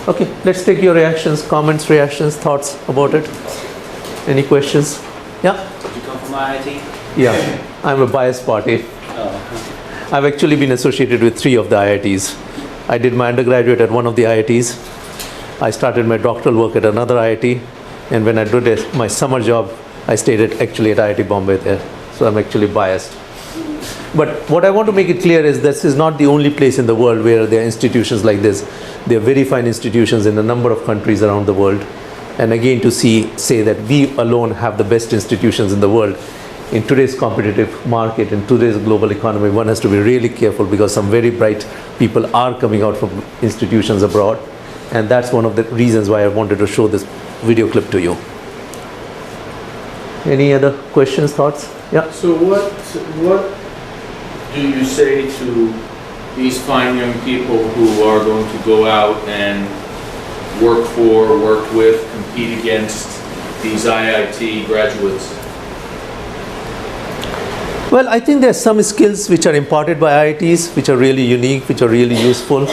Okay, let's take your reactions, comments, reactions, thoughts about it. Any questions? Yeah? Did you come from IIT? Yeah, I'm a biased party. Oh. I've actually been associated with 3 of the IITs. I did my undergraduate at one of the IITs. I started my doctoral work at another IIT. And when I did my summer job, I stayed at IIT Bombay there. So I'm actually biased. But what I want to make it clear is this is not the only place in the world where there are institutions like this. There are very fine institutions in a number of countries around the world. And again, to say that we alone have the best institutions in the world, in today's competitive market, in today's global economy, one has to be really careful because some very bright people are coming out from institutions abroad. And that's one of the reasons why I wanted to show this video clip to you. Any other questions, thoughts? Yeah. So what do you say to these fine young people who are going to go out and work for, work with, compete against these IIT graduates? Well, I think there are some skills which are imparted by IITs, which are really unique, which are really useful.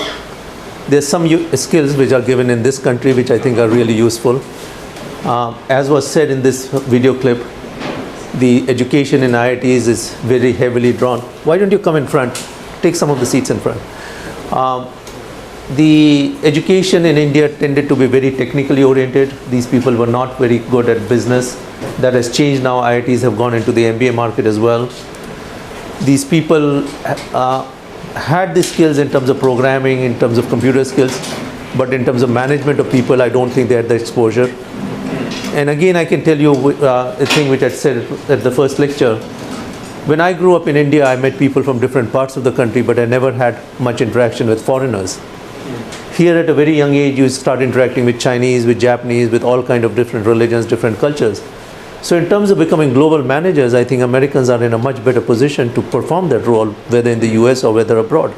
There's some skills which are given in this country, which I think are really useful. As was said in this video clip, the education in IITs is very heavily drawn. Why don't you come in front? Take some of the seats in front. The education in India tended to be very technically oriented. These people were not very good at business. That has changed now. IITs have gone into the MBA market as well. These people had the skills in terms of programming, in terms of computer skills, but in terms of management of people, I don't think they had the exposure. And again, I can tell you a thing which I said at the first lecture. When I grew up in India, I met people from different parts of the country, but I never had much interaction with foreigners. Here at a very young age, you start interacting with Chinese, with Japanese, with all kind of different religions, different cultures. So in terms of becoming global managers, I think Americans are in a much better position to perform that role, whether in the US or whether abroad.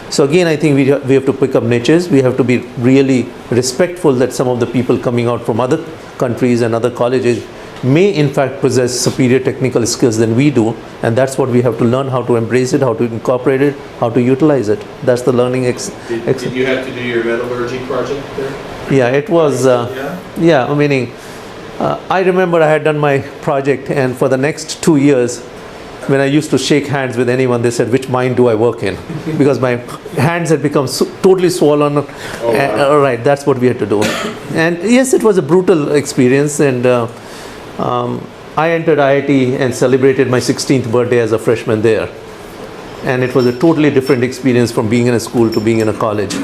So again, I think we have to pick up niches. We have to be really respectful that some of the people coming out from other countries and other colleges may in fact possess superior technical skills than we do. And that's what we have to learn, how to embrace it, how to incorporate it, how to utilize it. That's the learning. Did you have to do your metallurgy project there? Yeah, it was, meaning, I remember I had done my project, and for the next 2 years, when I used to shake hands with anyone, they said, which mine do I work in? Because my hands had become totally swollen. All right, that's what we had to do. And yes, it was a brutal experience. And I entered IIT and celebrated my 16th birthday as a freshman there. And it was a totally different experience from being in a school to being in a college.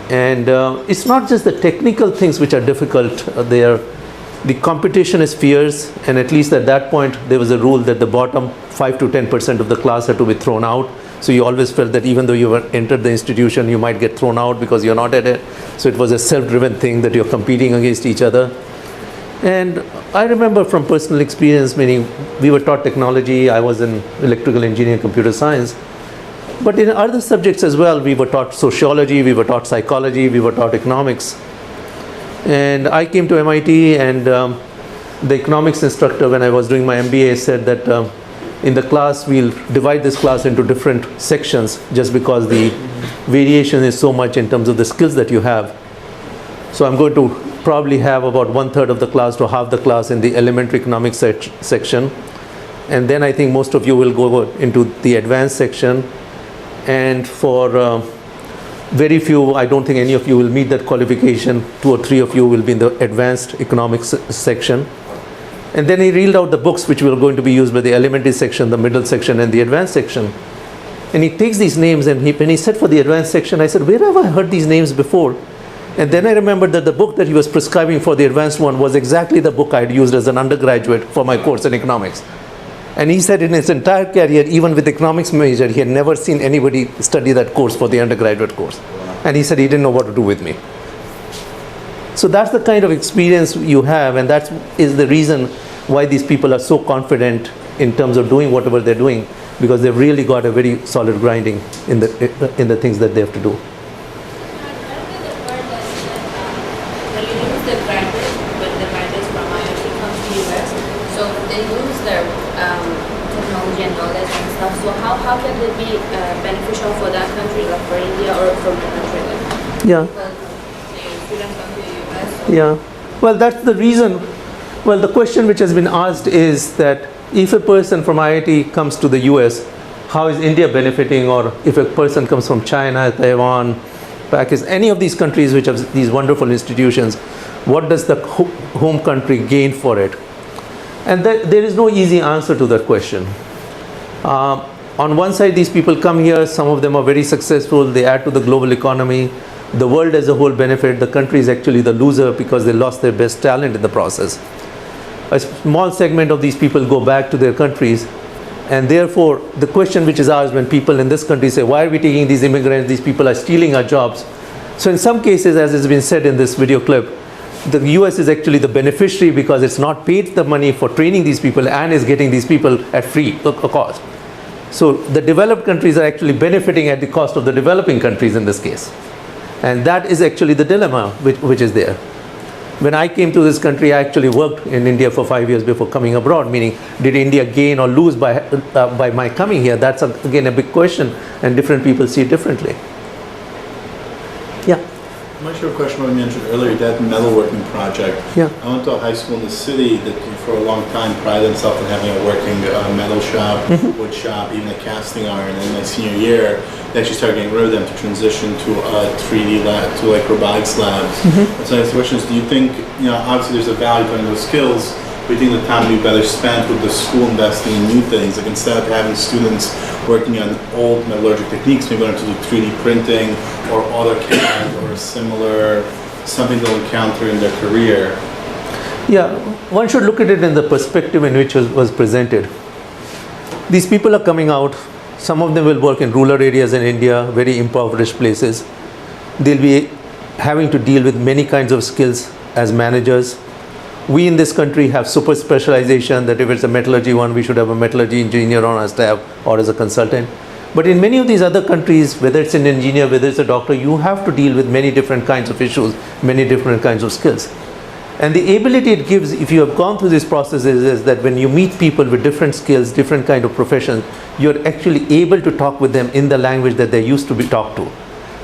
And it's not just the technical things which are difficult there. The competition is fierce, and at least at that point there was a rule that the bottom 5 to 10% of the class had to be thrown out. So you always felt that even though you were entered the institution, you might get thrown out because you're not at it. So it was a self-driven thing that you're competing against each other. And I remember from personal experience, meaning we were taught technology. I was in electrical engineering, computer science. But in other subjects as well, we were taught sociology, we were taught psychology, we were taught economics. And I came to MIT, and the economics instructor, when I was doing my MBA, said that in the class, we'll divide this class into different sections just because the variation is so much in terms of the skills that you have. So I'm going to probably have about 1/3 of the class to half the class in the elementary economics section. And then I think most of you will go into the advanced section. And for very few, I don't think any of you will meet that qualification. 2 or 3 of you will be in the advanced economics section. And then he reeled out the books which were going to be used by the elementary section, the middle section, and the advanced section. And he takes these names, and when he said for the advanced section, I said, where have I heard these names before? And then I remembered that the book that he was prescribing for the advanced one was exactly the book I had used as an undergraduate for my course in economics. And he said in his entire career, even with economics major, he had never seen anybody study that course for the undergraduate course. And he said he didn't know what to do with me. So that's the kind of experience you have, and that is the reason why these people are so confident in terms of doing whatever they're doing, because they've really got a very solid grinding in the things that they have to do. So how can it be beneficial for that country, like for India or from the country? Yeah. Yeah. Well, that's the reason. Well, the question which has been asked is that if a person from IIT comes to the US, how is India benefiting? Or if a person comes from China, Taiwan, Pakistan, any of these countries which have these wonderful institutions, what does the home country gain for it? And there is no easy answer to that question. On one side, these people come here, some of them are very successful, they add to the global economy, the world as a whole benefit, the country is actually the loser because they lost their best talent in the process. A small segment of these people go back to their countries, and therefore the question which is asked when people in this country say, why are we taking these immigrants, these people are stealing our jobs. So in some cases, as has been said in this video clip, the US is actually the beneficiary because it's not paid the money for training these people and is getting these people at free cost. So the developed countries are actually benefiting at the cost of the developing countries in this case. And that is actually the dilemma which is there. When I came to this country, I actually worked in India for 5 years before coming abroad, meaning did India gain or lose by my coming here? That's again a big question, and different people see it differently. Yeah. I'm not sure a question I mentioned earlier, that metalworking project. Yeah. I went to a high school in the city that for a long time prided themselves on having a working metal shop, wood shop, even a casting iron. And in my senior year, they actually started getting rid of them to transition to a 3D lab, to like robotics labs. So the question is, do you think, obviously there's a value to learning those skills, but do you think the time would be better spent with the school investing in new things? Like instead of having students working on old metallurgic techniques, maybe learn to do 3D printing or AutoCAD or similar, something they'll encounter in their career. Yeah, one should look at it in the perspective in which it was presented. These people are coming out, some of them will work in rural areas in India, very impoverished places. They'll be having to deal with many kinds of skills as managers. We in this country have super specialization that if it's a metallurgy one, we should have a metallurgy engineer on our staff or as a consultant. But in many of these other countries, whether it's an engineer, whether it's a doctor, you have to deal with many different kinds of issues, many different kinds of skills. And the ability it gives, if you have gone through this process, is that when you meet people with different skills, different kind of professions, you're actually able to talk with them in the language that they used to be talked to.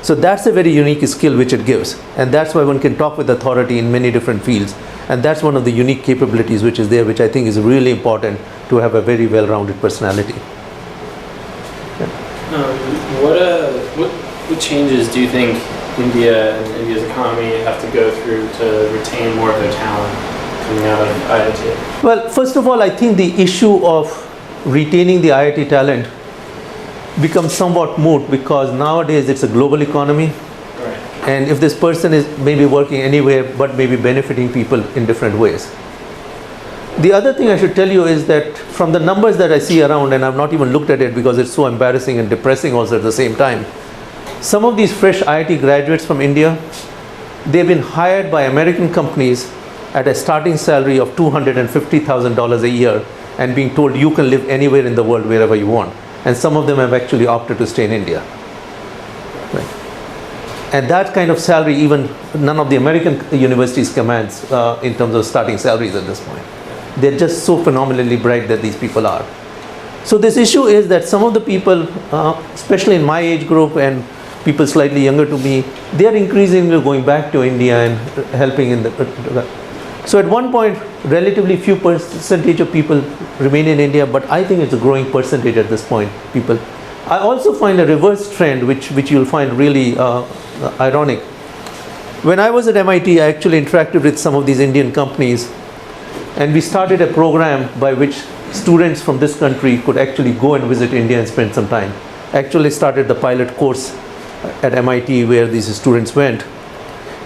So that's a very unique skill which it gives. And that's why one can talk with authority in many different fields. And that's one of the unique capabilities which is there, which I think is really important to have a very well-rounded personality. What changes do you think India and India's economy have to go through to retain more of their talent coming out of IIT? Well, first of all, I think the issue of retaining the IIT talent becomes somewhat moot because nowadays it's a global economy. Right. And if this person is maybe working anywhere but maybe benefiting people in different ways. The other thing I should tell you is that from the numbers that I see around, and I've not even looked at it because it's so embarrassing and depressing also at the same time, some of these fresh IIT graduates from India, they've been hired by American companies at a starting salary of $250,000 a year and being told you can live anywhere in the world wherever you want. And some of them have actually opted to stay in India. Right. And that kind of salary, even none of the American universities commands in terms of starting salaries at this point. They're just so phenomenally bright that these people are. So this issue is that some of the people, especially in my age group and people slightly younger to me, they are increasingly going back to India and helping in the. So at one point, relatively few percentage of people remain in India, but I think it's a growing percentage at this point, people. I also find a reverse trend, which you'll find really ironic. When I was at MIT, I actually interacted with some of these Indian companies, and we started a program by which students from this country could actually go and visit India and spend some time. Actually started the pilot course at MIT where these students went.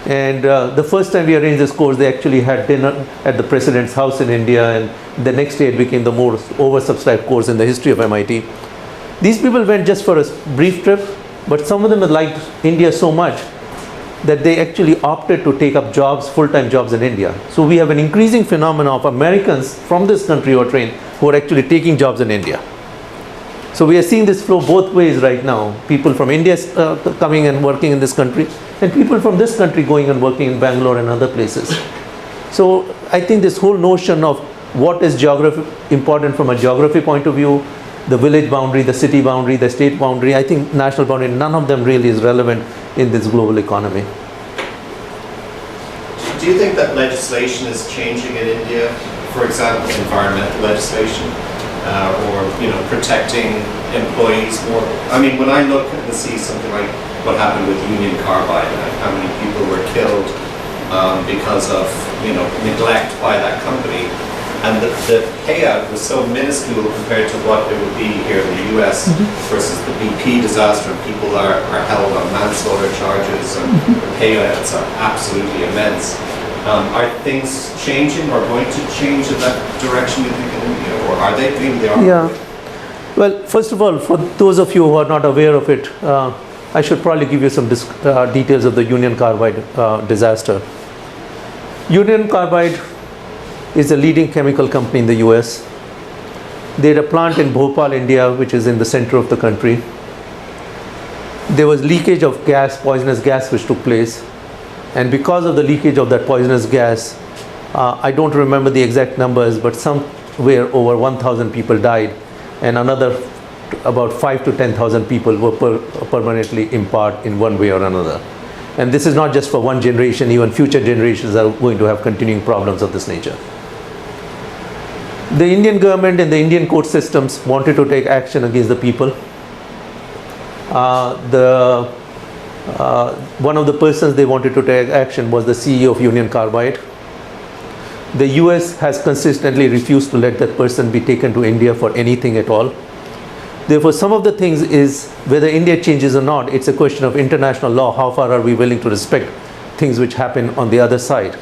And the first time we arranged this course, they actually had dinner at the president's house in India, and the next day it became the most oversubscribed course in the history of MIT. These people went just for a brief trip, but some of them had liked India so much that they actually opted to take up jobs, full-time jobs in India. So we have an increasing phenomenon of Americans from this country who are trained, who are actually taking jobs in India. So we are seeing this flow both ways right now. People from India coming and working in this country, and people from this country going and working in Bangalore and other places. So I think this whole notion of what is geography important from a geography point of view, the village boundary, the city boundary, the state boundary, I think national boundary, none of them really is relevant in this global economy. Do you think that legislation is changing in India? For example, environmental legislation, or protecting employees more. I mean, when I look and see something like what happened with Union Carbide, and how many people were killed because of neglect by that company, and the payout was so minuscule compared to what it would be here in the US versus the BP disaster, and people are held on manslaughter charges, and the payouts are absolutely immense. Are things changing or going to change in that direction, you think, in India, or are they being they are? Yeah. Well, first of all, for those of you who are not aware of it, I should probably give you some details of the Union Carbide disaster. Union Carbide is a leading chemical company in the US. They had a plant in Bhopal, India, which is in the center of the country. There was leakage of gas, poisonous gas, which took place. And because of the leakage of that poisonous gas, I don't remember the exact numbers, but somewhere over 1,000 people died, and another about 5 to 10,000 people were permanently impairred in one way or another. And this is not just for one generation, even future generations are going to have continuing problems of this nature. The Indian government and the Indian court systems wanted to take action against the people. One of the persons they wanted to take action was the CEO of Union Carbide. The US has consistently refused to let that person be taken to India for anything at all. Therefore, some of the things is, whether India changes or not, it's a question of international law. How far are we willing to respect things which happen on the other side?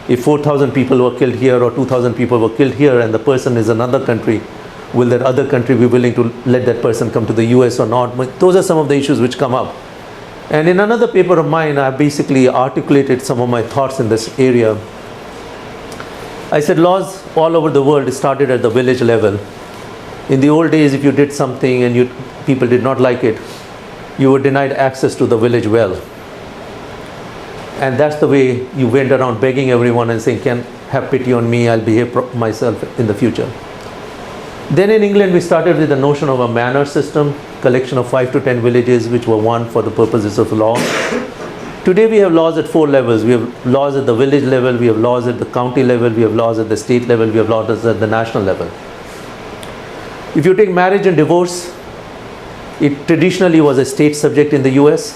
If 4,000 people were killed here or 2,000 people were killed here and the person is another country, will that other country be willing to let that person come to the US or not? Those are some of the issues which come up. And in another paper of mine, I basically articulated some of my thoughts in this area. I said laws all over the world started at the village level. In the old days, if you did something and people did not like it, you were denied access to the village well. And that's the way you went around begging everyone and saying, "Can have pity on me, I'll behave myself in the future." Then in England, we started with the notion of a manor system, collection of 5 to 10 villages which were won for the purposes of law. Today we have laws at 4 levels. We have laws at the village level, we have laws at the county level, we have laws at the state level, we have laws at the national level. If you take marriage and divorce, it traditionally was a state subject in the US.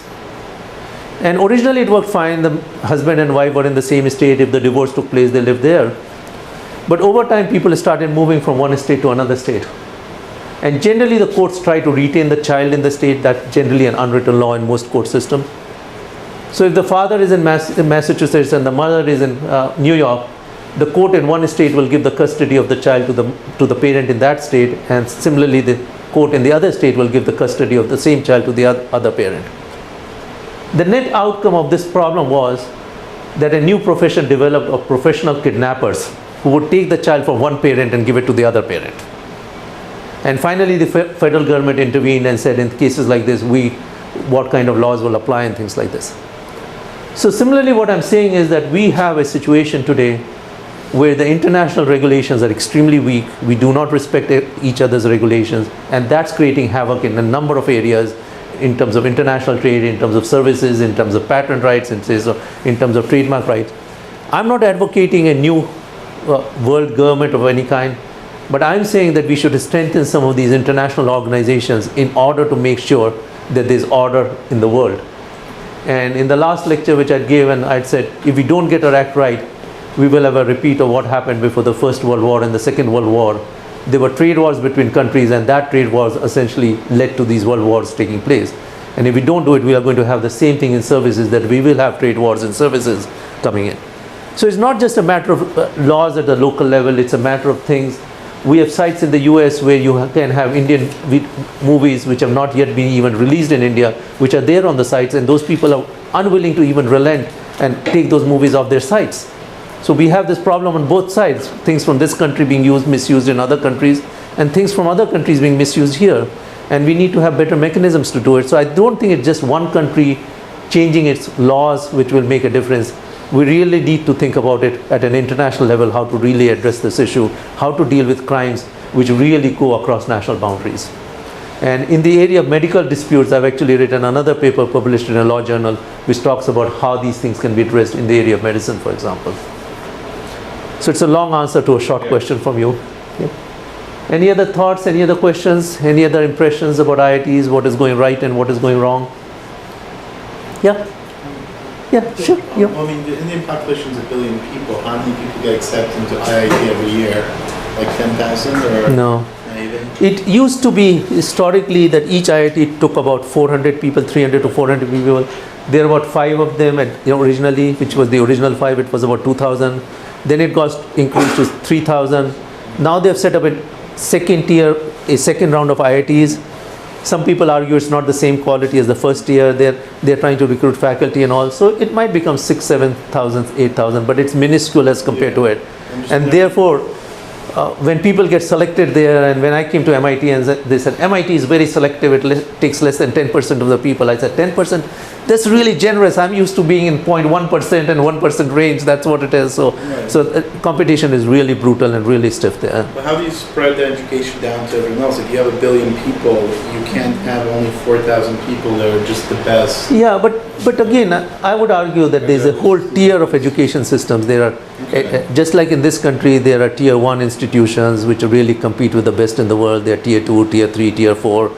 And originally it worked fine. The husband and wife were in the same state. If the divorce took place, they lived there. But over time, people started moving from one state to another state. And generally, the courts try to retain the child in the state. That's generally an unwritten law in most court systems. So if the father is in Massachusetts and the mother is in New York, the court in one state will give the custody of the child to the parent in that state, and similarly, the court in the other state will give the custody of the same child to the other parent. The net outcome of this problem was that a new profession developed of professional kidnappers who would take the child from one parent and give it to the other parent. And finally, the federal government intervened and said, in cases like this, what kind of laws will apply and things like this. So similarly, what I'm saying is that we have a situation today where the international regulations are extremely weak. We do not respect each other's regulations, and that's creating havoc in a number of areas, in terms of international trade, in terms of services, in terms of patent rights, in terms of trademark rights. I'm not advocating a new world government of any kind, but I'm saying that we should strengthen some of these international organizations in order to make sure that there's order in the world. And in the last lecture which I'd given, I'd said, if we don't get our act right, we will have a repeat of what happened before the First World War and the Second World War. There were trade wars between countries, and that trade wars essentially led to these world wars taking place. And if we don't do it, we are going to have the same thing in services, that we will have trade wars in services coming in. So it's not just a matter of laws at the local level, it's a matter of things. We have sites in the US where you can have Indian movies which have not yet been even released in India, which are there on the sites, and those people are unwilling to even relent and take those movies off their sites. So we have this problem on both sides, things from this country being misused in other countries, and things from other countries being misused here. And we need to have better mechanisms to do it. So I don't think it's just one country changing its laws which will make a difference. We really need to think about it at an international level, how to really address this issue, how to deal with crimes which really go across national boundaries. And in the area of medical disputes, I've actually written another paper published in a law journal which talks about how these things can be addressed in the area of medicine, for example. So it's a long answer to a short question from you. Yeah. Any other thoughts, any other questions, any other impressions about IITs, what is going right and what is going wrong? Yeah? Yeah, sure. Yeah. Well, I mean, the Indian population is 1 billion people. How many people get accepted into IIT every year? Like 10,000 or? No. Not even? It used to be historically that each IIT took about 400 people, 300 to 400 people. There were about 5 of them originally, which was the original 5. It was about 2,000. Then it got increased to 3,000. Now they have set up a second round of IITs. Some people argue it's not the same quality as the first year. They're trying to recruit faculty and all. So it might become 6,000, 7,000, 8,000, but it's minuscule as compared to it. And therefore, when people get selected there, and when I came to MIT and they said MIT is very selective, it takes less than 10% of the people. I said 10%, that's really generous. I'm used to being in 0.1% and 1% range. That's what it is. So, competition is really brutal and really stiff there. But how do you spread the education down to everyone else? If you have 1 billion people, you can't have only 4,000 people that are just the best. Yeah, but again, I would argue that there's a whole tier of education systems. There are, just like in this country, there are tier 1 institutions which really compete with the best in the world. There are tier 2, tier 3, tier 4.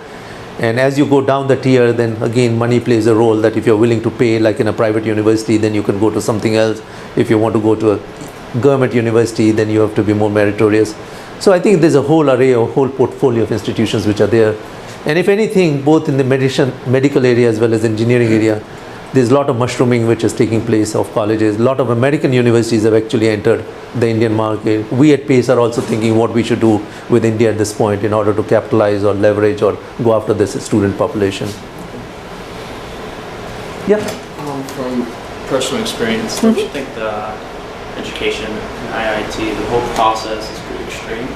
And as you go down the tier, then again, money plays a role, that if you're willing to pay, like in a private university, then you can go to something else. If you want to go to a government university, then you have to be more meritorious. So I think there's a whole array, a whole portfolio of institutions which are there. And if anything, both in the medical area as well as engineering area, there's a lot of mushrooming which is taking place of colleges. A lot of American universities have actually entered the Indian market. We at PACE are also thinking what we should do with India at this point in order to capitalize or leverage or go after this student population. Yeah? From personal experience, don't you think the education in IIT, the whole process is pretty extreme?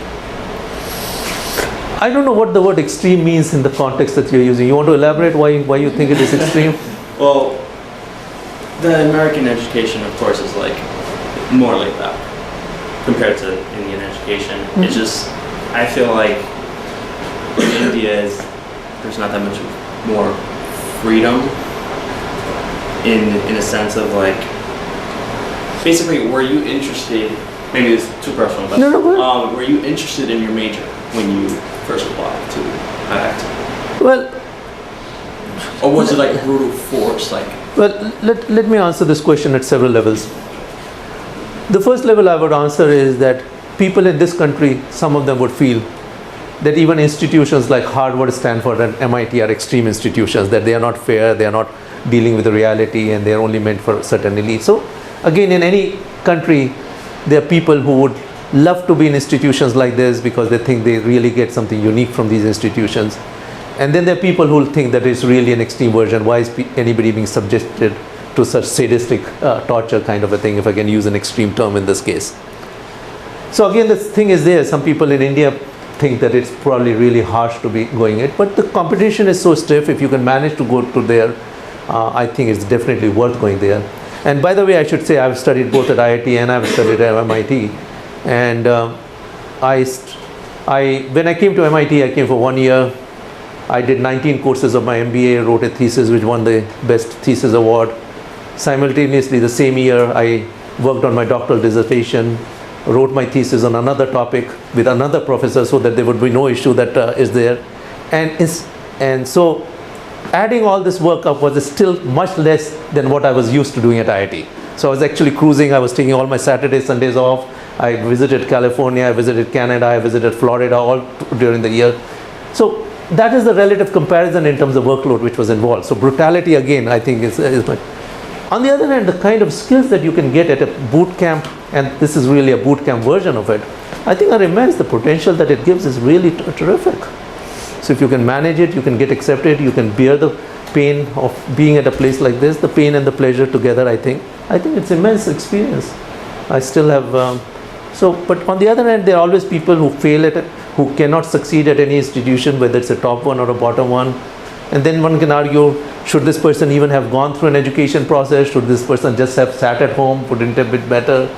I don't know what the word extreme means in the context that you're using. You want to elaborate why you think it is extreme? Well, the American education, of course, is like more laid back compared to Indian education. It's just, I feel like in India there's not that much more freedom in a sense of like, basically, were you interested, maybe it's too personal, but were you interested in your major when you first applied to IIT? Well, or was it like brutal force? Well, let me answer this question at several levels. The first level I would answer is that people in this country, some of them would feel that even institutions like Harvard, Stanford, and MIT are extreme institutions, that they are not fair, they are not dealing with the reality, and they are only meant for certain elite. So, again, in any country, there are people who would love to be in institutions like this because they think they really get something unique from these institutions. And then there are people who think that it's really an extreme version. Why is anybody being subjected to such sadistic torture kind of a thing, if I can use an extreme term in this case? So again, the thing is there. Some people in India think that it's probably really harsh to be going it. But the competition is so stiff, if you can manage to go to there, I think it's definitely worth going there. And by the way, I should say I've studied both at IIT and I've studied at MIT. And when I came to MIT, I came for 1 year. I did 19 courses of my MBA, wrote a thesis which won the Best Thesis Award. Simultaneously, the same year, I worked on my doctoral dissertation, wrote my thesis on another topic with another professor so that there would be no issue that is there. And so adding all this work up was still much less than what I was used to doing at IIT. So I was actually cruising, I was taking all my Saturdays, Sundays off. I visited California, I visited Canada, I visited Florida all during the year. So that is the relative comparison in terms of workload which was involved. So brutality, again, I think is much. On the other hand, the kind of skills that you can get at a boot camp, and this is really a boot camp version of it, I think are immense. The potential that it gives is really terrific. So if you can manage it, you can get accepted, you can bear the pain of being at a place like this, the pain and the pleasure together, I think it's immense experience. I still have, but on the other hand, there are always people who fail at it, who cannot succeed at any institution, whether it's a top one or a bottom one. And then one can argue, should this person even have gone through an education process? Should this person just have sat at home, wouldn't it have been better?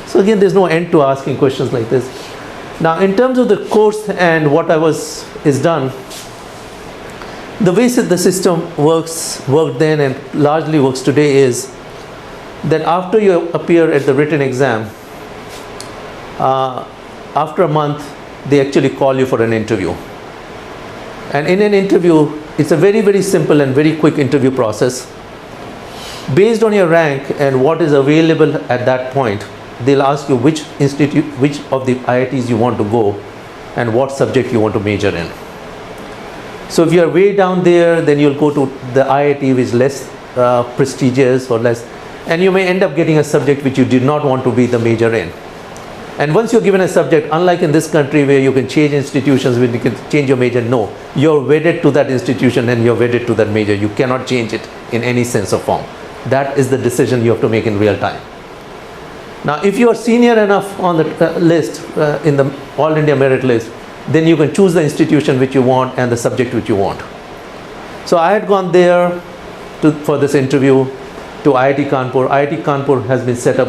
So again, there's no end to asking questions like this. Now, in terms of the course and what is done, The way the system worked then and largely works today is that after you appear at the written exam, after a month, they actually call you for an interview. And in an interview, it's a very, very simple and very quick interview process. Based on your rank and what is available at that point, they'll ask you which of the IITs you want to go and what subject you want to major in. So if you're way down there, then you'll go to the IIT which is less prestigious or less, and you may end up getting a subject which you did not want to be the major in. And once you're given a subject, unlike in this country where you can change institutions, where you can change your major, no, you're wedded to that institution and you're wedded to that major. You cannot change it in any sense or form. That is the decision you have to make in real time. Now, if you are senior enough on the list, in the All India merit list, then you can choose the institution which you want and the subject which you want. So I had gone there for this interview to IIT Kanpur. IIT Kanpur has been set up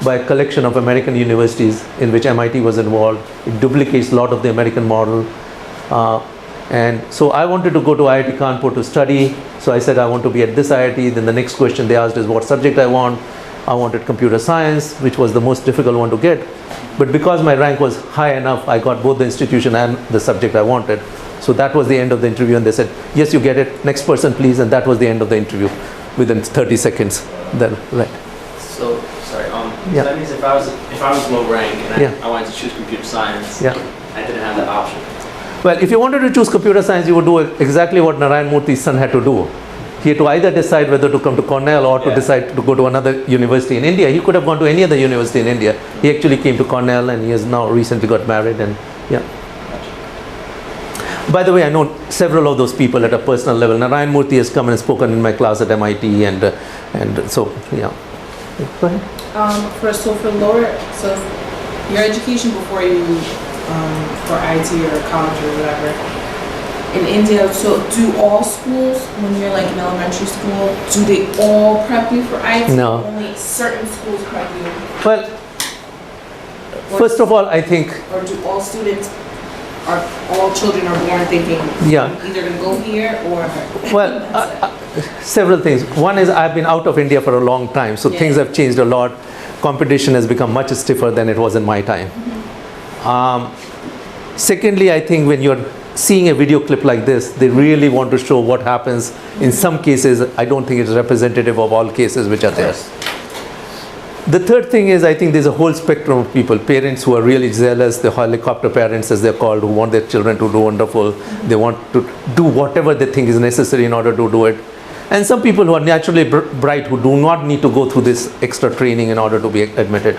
by a collection of American universities in which MIT was involved. It duplicates a lot of the American model. And so I wanted to go to IIT Kanpur to study. So I said I want to be at this IIT. Then the next question they asked is what subject I want. I wanted computer science, which was the most difficult one to get. But because my rank was high enough, I got both the institution and the subject I wanted. So that was the end of the interview, and they said, yes, you get it. Next person, please. And that was the end of the interview within 30 seconds. Then, right. So, sorry, Yeah. so that means if I was low rank and Yeah. I wanted to choose computer science, Yeah. I didn't have that option. Well, if you wanted to choose computer science, you would do exactly what Narayan Murthy's son had to do. He had to either decide whether to come to Cornell or to decide to go to another university in India. He could have gone to any other university in India. He actually came to Cornell, and he has now recently got married, and yeah. By the way, I know several of those people at a personal level. Narayan Murthy has come and spoken in my class at MIT, and so yeah. Go ahead. For lower, so your education before you for IT or college or whatever in India. So do all schools, when you're like in elementary school, do they all prep you for IT? No. Only certain schools prep you. Well, first of all, I think. Or do all students? Are all children are born thinking Yeah. I'm either gonna go here or Well, several things. One is I've been out of India for a long time, so Yeah. things have changed a lot. Competition has become much stiffer than it was in my time. Secondly, I think when you're seeing a video clip like this, they really want to show what happens. In some cases, I don't think it's representative of all cases which are there. The third thing is, I think there's a whole spectrum of people, parents who are really zealous, the helicopter parents as they're called, who want their children to do wonderful. They want to do whatever they think is necessary in order to do it. And some people who are naturally bright, who do not need to go through this extra training in order to be admitted.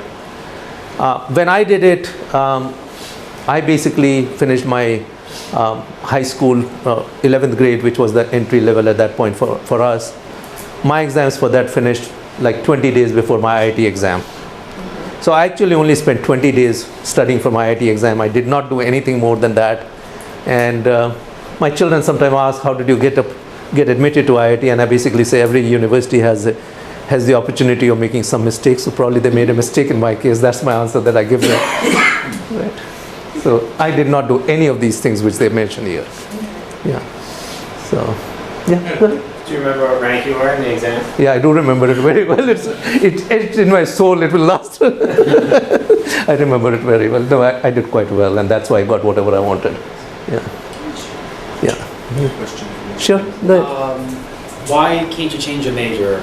When I did it, I basically finished my high school 11th grade, which was the entry level at that point for us. My exams for that finished like 20 days before my IIT exam. So I actually only spent 20 days studying for my IIT exam. I did not do anything more than that. And my children sometimes ask, how did you get admitted to IIT? And I basically say every university has the opportunity of making some mistakes. So probably they made a mistake in my case. That's my answer that I give them. Right. So I did not do any of these things which they mentioned here. Yeah. So, yeah. Go ahead. Do you remember what rank you were in the exam? Yeah, I do remember it very well. It's etched in my soul. It will last. I remember it very well. No, I did quite well, and that's why I got whatever I wanted. Yeah. Yeah. Question. Sure. Go ahead. Why can't you change your major?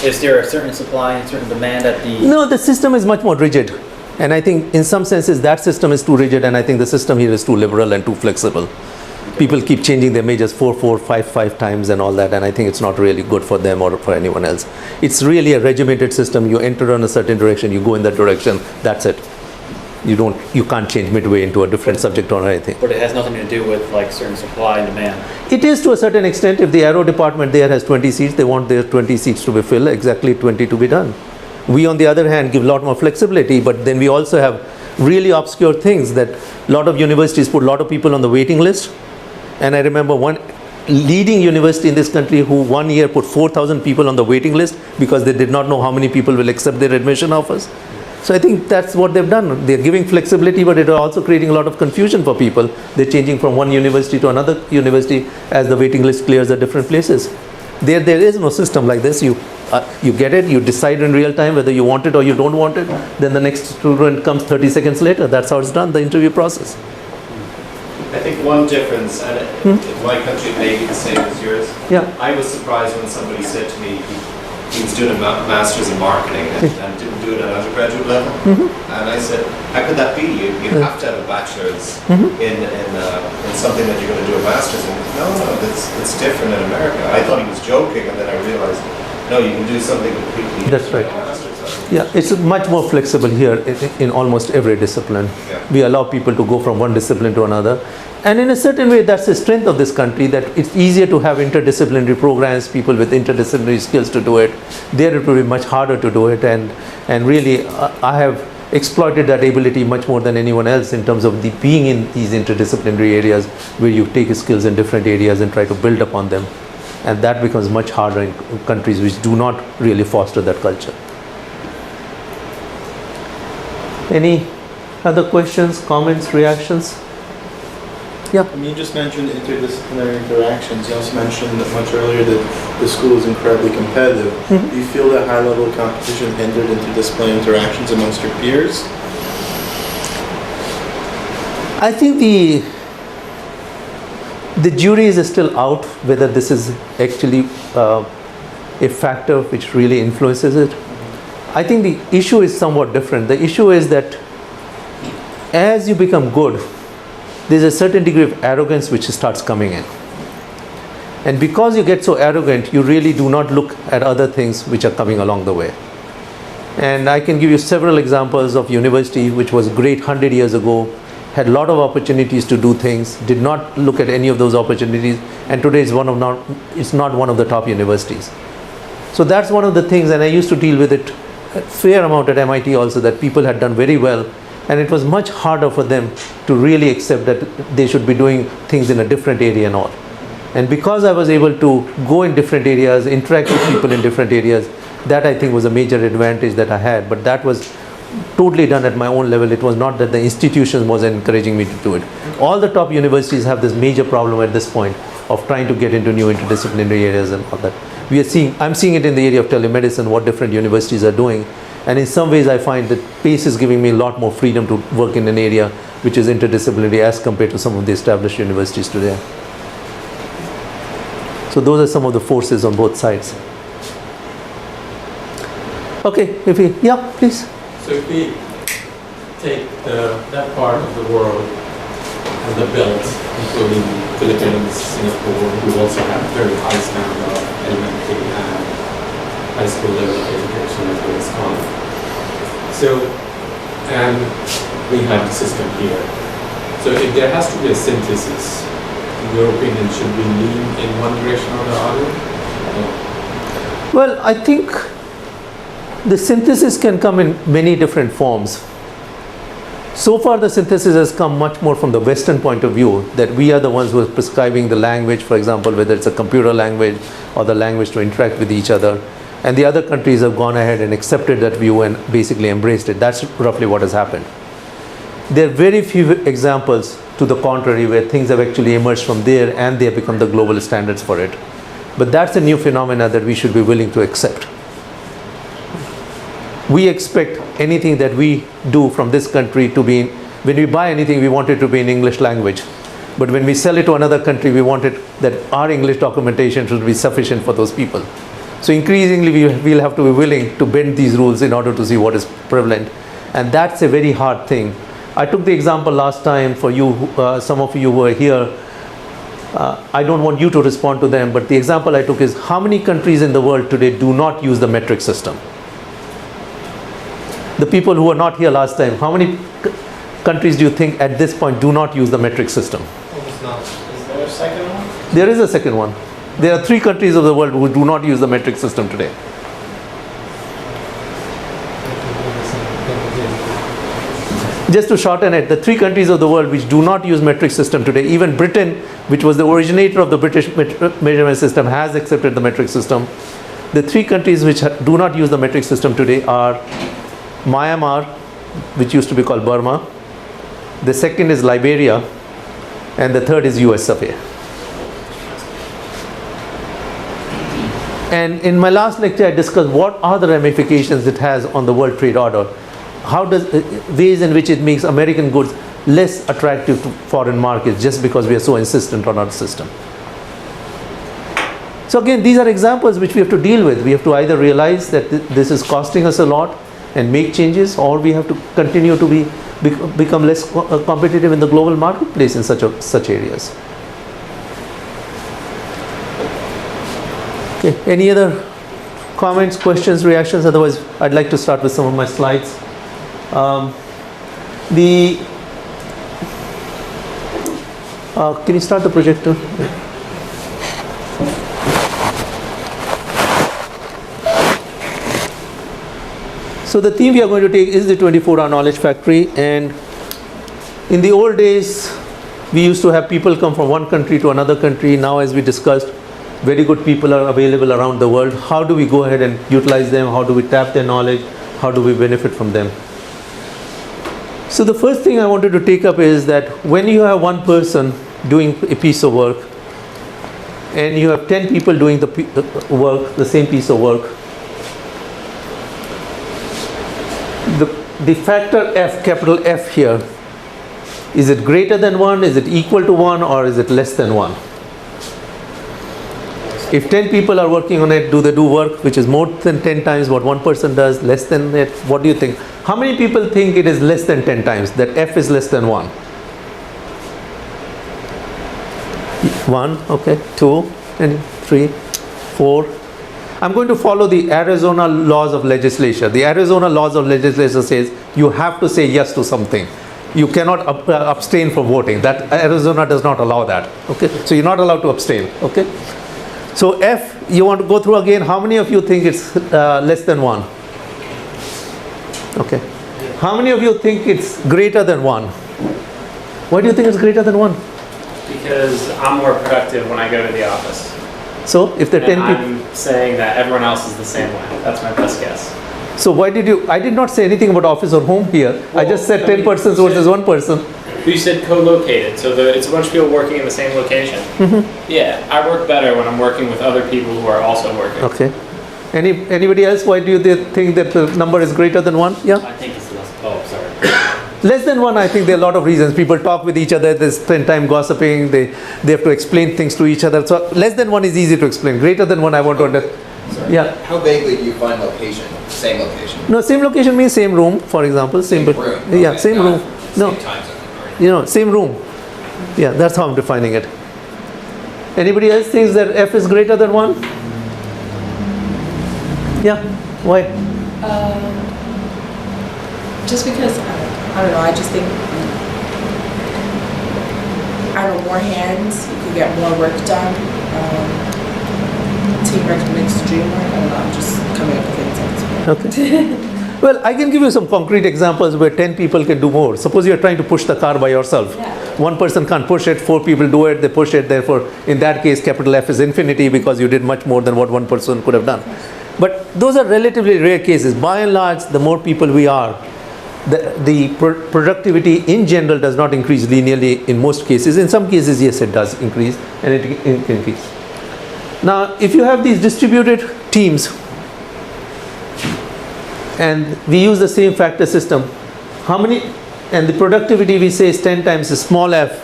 Is there a certain supply and certain demand at the... No, the system is much more rigid. And I think in some senses that system is too rigid, and I think the system here is too liberal and too flexible. People keep changing their majors 4, 5 times and all that, and I think it's not really good for them or for anyone else. It's really a regimented system. You enter on a certain direction, you go in that direction, that's it. You can't change midway into a different subject or anything. But it has nothing to do with like certain supply and demand. It is to a certain extent. If the aero department there has 20 seats, they want their 20 seats to be filled, exactly 20 to be done. We, on the other hand, give a lot more flexibility, but then we also have really obscure things that a lot of universities put a lot of people on the waiting list. And I remember one leading university in this country who 1 year put 4,000 people on the waiting list because they did not know how many people will accept their admission offers. So I think that's what they've done. They're giving flexibility, but it is also creating a lot of confusion for people. They're changing from one university to another university as the waiting list clears at different places. There is no system like this. You get it, you decide in real time whether you want it or you don't want it. Then the next student comes 30 seconds later. That's how it's done, the interview process. I think one difference, and in my country it may be the same as yours. Yeah. I was surprised when somebody said to me he was doing a master's in marketing and didn't do it at undergraduate level. And I said, how could that be? You have to have a bachelor's in something that you're going to do a master's in. No, it's different in America. I thought he was joking, and then I realized, no, you can do something completely That's right. at a master's level. Yeah, it's much more flexible here in almost every discipline. Yeah. We allow people to go from one discipline to another. And in a certain way, that's the strength of this country, that it's easier to have interdisciplinary programs, people with interdisciplinary skills to do it. There it will be much harder to do it. And really, I have exploited that ability much more than anyone else in terms of being in these interdisciplinary areas where you take skills in different areas and try to build upon them. And that becomes much harder in countries which do not really foster that culture. Any other questions, comments, reactions? Yeah. I mean, you just mentioned interdisciplinary interactions. You also mentioned much earlier that the school is incredibly competitive. Do you feel that high level of competition hindered interdisciplinary interactions amongst your peers? I think the jury is still out whether this is actually a factor which really influences it. I think the issue is somewhat different. The issue is that as you become good, there's a certain degree of arrogance which starts coming in. And because you get so arrogant, you really do not look at other things which are coming along the way. And I can give you several examples of university which was great 100 years ago, had a lot of opportunities to do things, did not look at any of those opportunities, and today is it's not one of the top universities. So that's one of the things, and I used to deal with it a fair amount at MIT also, that people had done very well, and it was much harder for them to really accept that they should be doing things in a different area and all. And because I was able to go in different areas, interact with people in different areas, that I think was a major advantage that I had. But that was totally done at my own level. It was not that the institution was encouraging me to do it. All the top universities have this major problem at this point of trying to get into new interdisciplinary areas and all that. I'm seeing it in the area of telemedicine, what different universities are doing. And in some ways I find that PACE is giving me a lot more freedom to work in an area which is interdisciplinary as compared to some of the established universities today. So those are some of the forces on both sides. Okay, yeah, please. So if we take that part of the world and the belt, including Philippines, Singapore, who also have very high standard of elementary and high school level of education as well as college. So, and we have the system here. So if there has to be a synthesis, in your opinion, should we lean in one direction or the other? Well, I think the synthesis can come in many different forms. So far the synthesis has come much more from the Western point of view, that we are the ones who are prescribing the language, for example, whether it's a computer language or the language to interact with each other. And the other countries have gone ahead and accepted that view and basically embraced it. That's roughly what has happened. There are very few examples to the contrary where things have actually emerged from there and they have become the global standards for it. But that's a new phenomena that we should be willing to accept. We expect anything that we do from this country to be, when we buy anything, we want it to be in English language. But when we sell it to another country, we want it that our English documentation should be sufficient for those people. So increasingly, we'll have to be willing to bend these rules in order to see what is prevalent. And that's a very hard thing. I took the example last time for you, some of you who were here. I don't want you to respond to them, but the example I took is how many countries in the world today do not use the metric system? The people who were not here last time, how many countries do you think at this point do not use the metric system? Is there a second one? There is a second one. There are 3 countries of the world who do not use the metric system today. Just to shorten it, the 3 countries of the world which do not use metric system today, even Britain, which was the originator of the British measurement system, has accepted the metric system. The 3 countries which do not use the metric system today are Myanmar, which used to be called Burma. The second is Liberia, and the third is US of A. And in my last lecture, I discussed what are the ramifications it has on the World Trade Order. How does ways in which it makes American goods less attractive to foreign markets just because we are so insistent on our system. So again, these are examples which we have to deal with. We have to either realize that this is costing us a lot and make changes, or we have to continue to become less competitive in the global marketplace in such areas. Okay. Any other comments, questions, reactions? Otherwise, I'd like to start with some of my slides. Can you start the projector? So the theme we are going to take is the 24-hour knowledge factory. And in the old days, we used to have people come from one country to another country. Now, as we discussed, very good people are available around the world. How do we go ahead and utilize them? How do we tap their knowledge? How do we benefit from them? So the first thing I wanted to take up is that when you have one person doing a piece of work and you have 10 people doing the same piece of work, the factor F, capital F here, is it greater than 1, is it equal to 1, or is it less than 1? If 10 people are working on it, do they do work which is more than 10 times what one person does, less than it? What do you think? How many people think it is less than 10 times, that F is less than 1? 1, okay, 2, and 3, 4. I'm going to follow the Arizona laws of legislature. The Arizona laws of legislature says you have to say yes to something. You cannot abstain from voting. That Arizona does not allow that. Okay, so you're not allowed to abstain. Okay. So F, you want to go through again. How many of you think it's less than 1? Okay. How many of you think it's greater than 1? Why do you think it's greater than 1? Because I'm more productive when I go to the office. So if there are 10 people, I'm saying that everyone else is the same way. That's my best guess. so why did you? I did not say anything about office or home here. I just said 10 persons versus 1 person. You said co-located, so it's a bunch of people working in the same location. Mm-hmm. Yeah, I work better when I'm working with other people who are also working. Okay. Anybody else? Why do you think that the number is greater than 1? Yeah. I think it's less. Oh, sorry. Less than 1, I think there are a lot of reasons. People talk with each other, they spend time gossiping, they have to explain things to each other. So less than 1 is easy to explain. Greater than 1, I want to understand. Sorry. Yeah. How vaguely do you find location? Same location? No, same location means same room, for example. Same room? Yeah, Okay, same got room. it. No, Same time zone. All right. you know, same room. Yeah, that's how I'm defining it. Anybody else thinks that F is greater than 1? Yeah, why? Just because, I don't know, I just think, I don't know, more hands, you can get more work done. Teamwork makes the dream work. I don't know, I'm just coming up with things. Okay. Well, I can give you some concrete examples where 10 people can do more. Suppose you're trying to push the car by yourself. Yeah. One person can't push it, 4 people do it, they push it. Therefore, in that case, capital F is infinity because you did much more than what one person could have done. But those are relatively rare cases. By and large, the more people we are, the productivity in general does not increase linearly in most cases. In some cases, yes, it does increase, and it can increase. Now, if you have these distributed teams, and we use the same factor system, how many, and the productivity we say is 10 times the small f,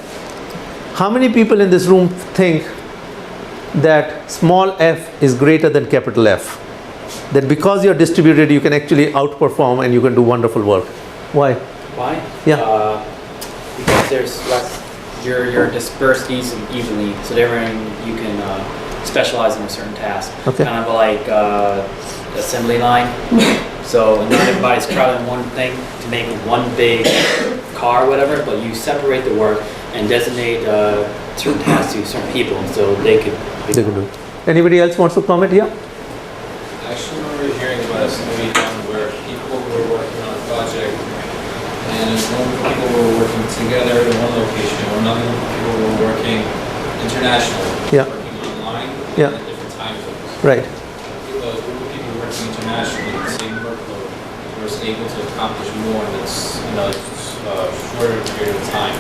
how many people in this room think that small f is greater than capital F? That because you're distributed, you can actually outperform and you can do wonderful work. Why? Why? Yeah. Because there's less, you're dispersed evenly, so you can specialize in a certain task. Okay. Kind of like assembly line. So not everybody's crowded in one thing to make one big car or whatever, but you separate the work and designate certain tasks to certain people so they could They can do. Anybody else wants to comment? Yeah. I actually remember hearing about a study done where people were working on a project, and some people were working together in one location, or another people were working internationally, Yeah. working online, Yeah. in different time zones. Right. A group of people working internationally, the same workload, person able to accomplish more in this, shorter period of time.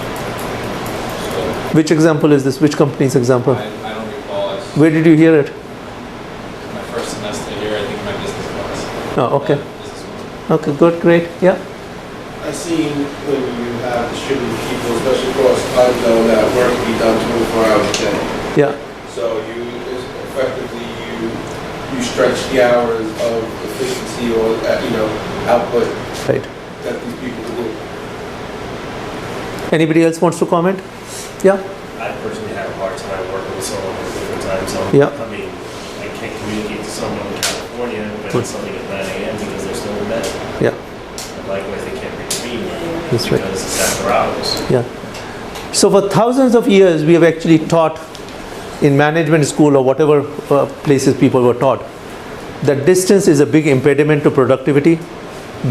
So Which example is this? Which company's example? I don't recall. It's Where did you hear it? my first semester here, I think my business class. Oh, okay. Business school. Okay, good, great. Yeah. I've seen when you have distributed people, especially across time zone, that work can be done 24 hours a day. Yeah. So effectively you stretch the hours of efficiency or output Right. that these people do. Anybody else wants to comment? Yeah. I personally have a hard time working with someone in a different time zone. Yeah. I mean, I can't communicate to someone in California when it's something at 9 a.m. because they're still in bed. Yeah. And likewise, they can't reconvene That's right. because it's after hours. Yeah. So for thousands of years, we have actually taught in management school or whatever places people were taught that distance is a big impediment to productivity.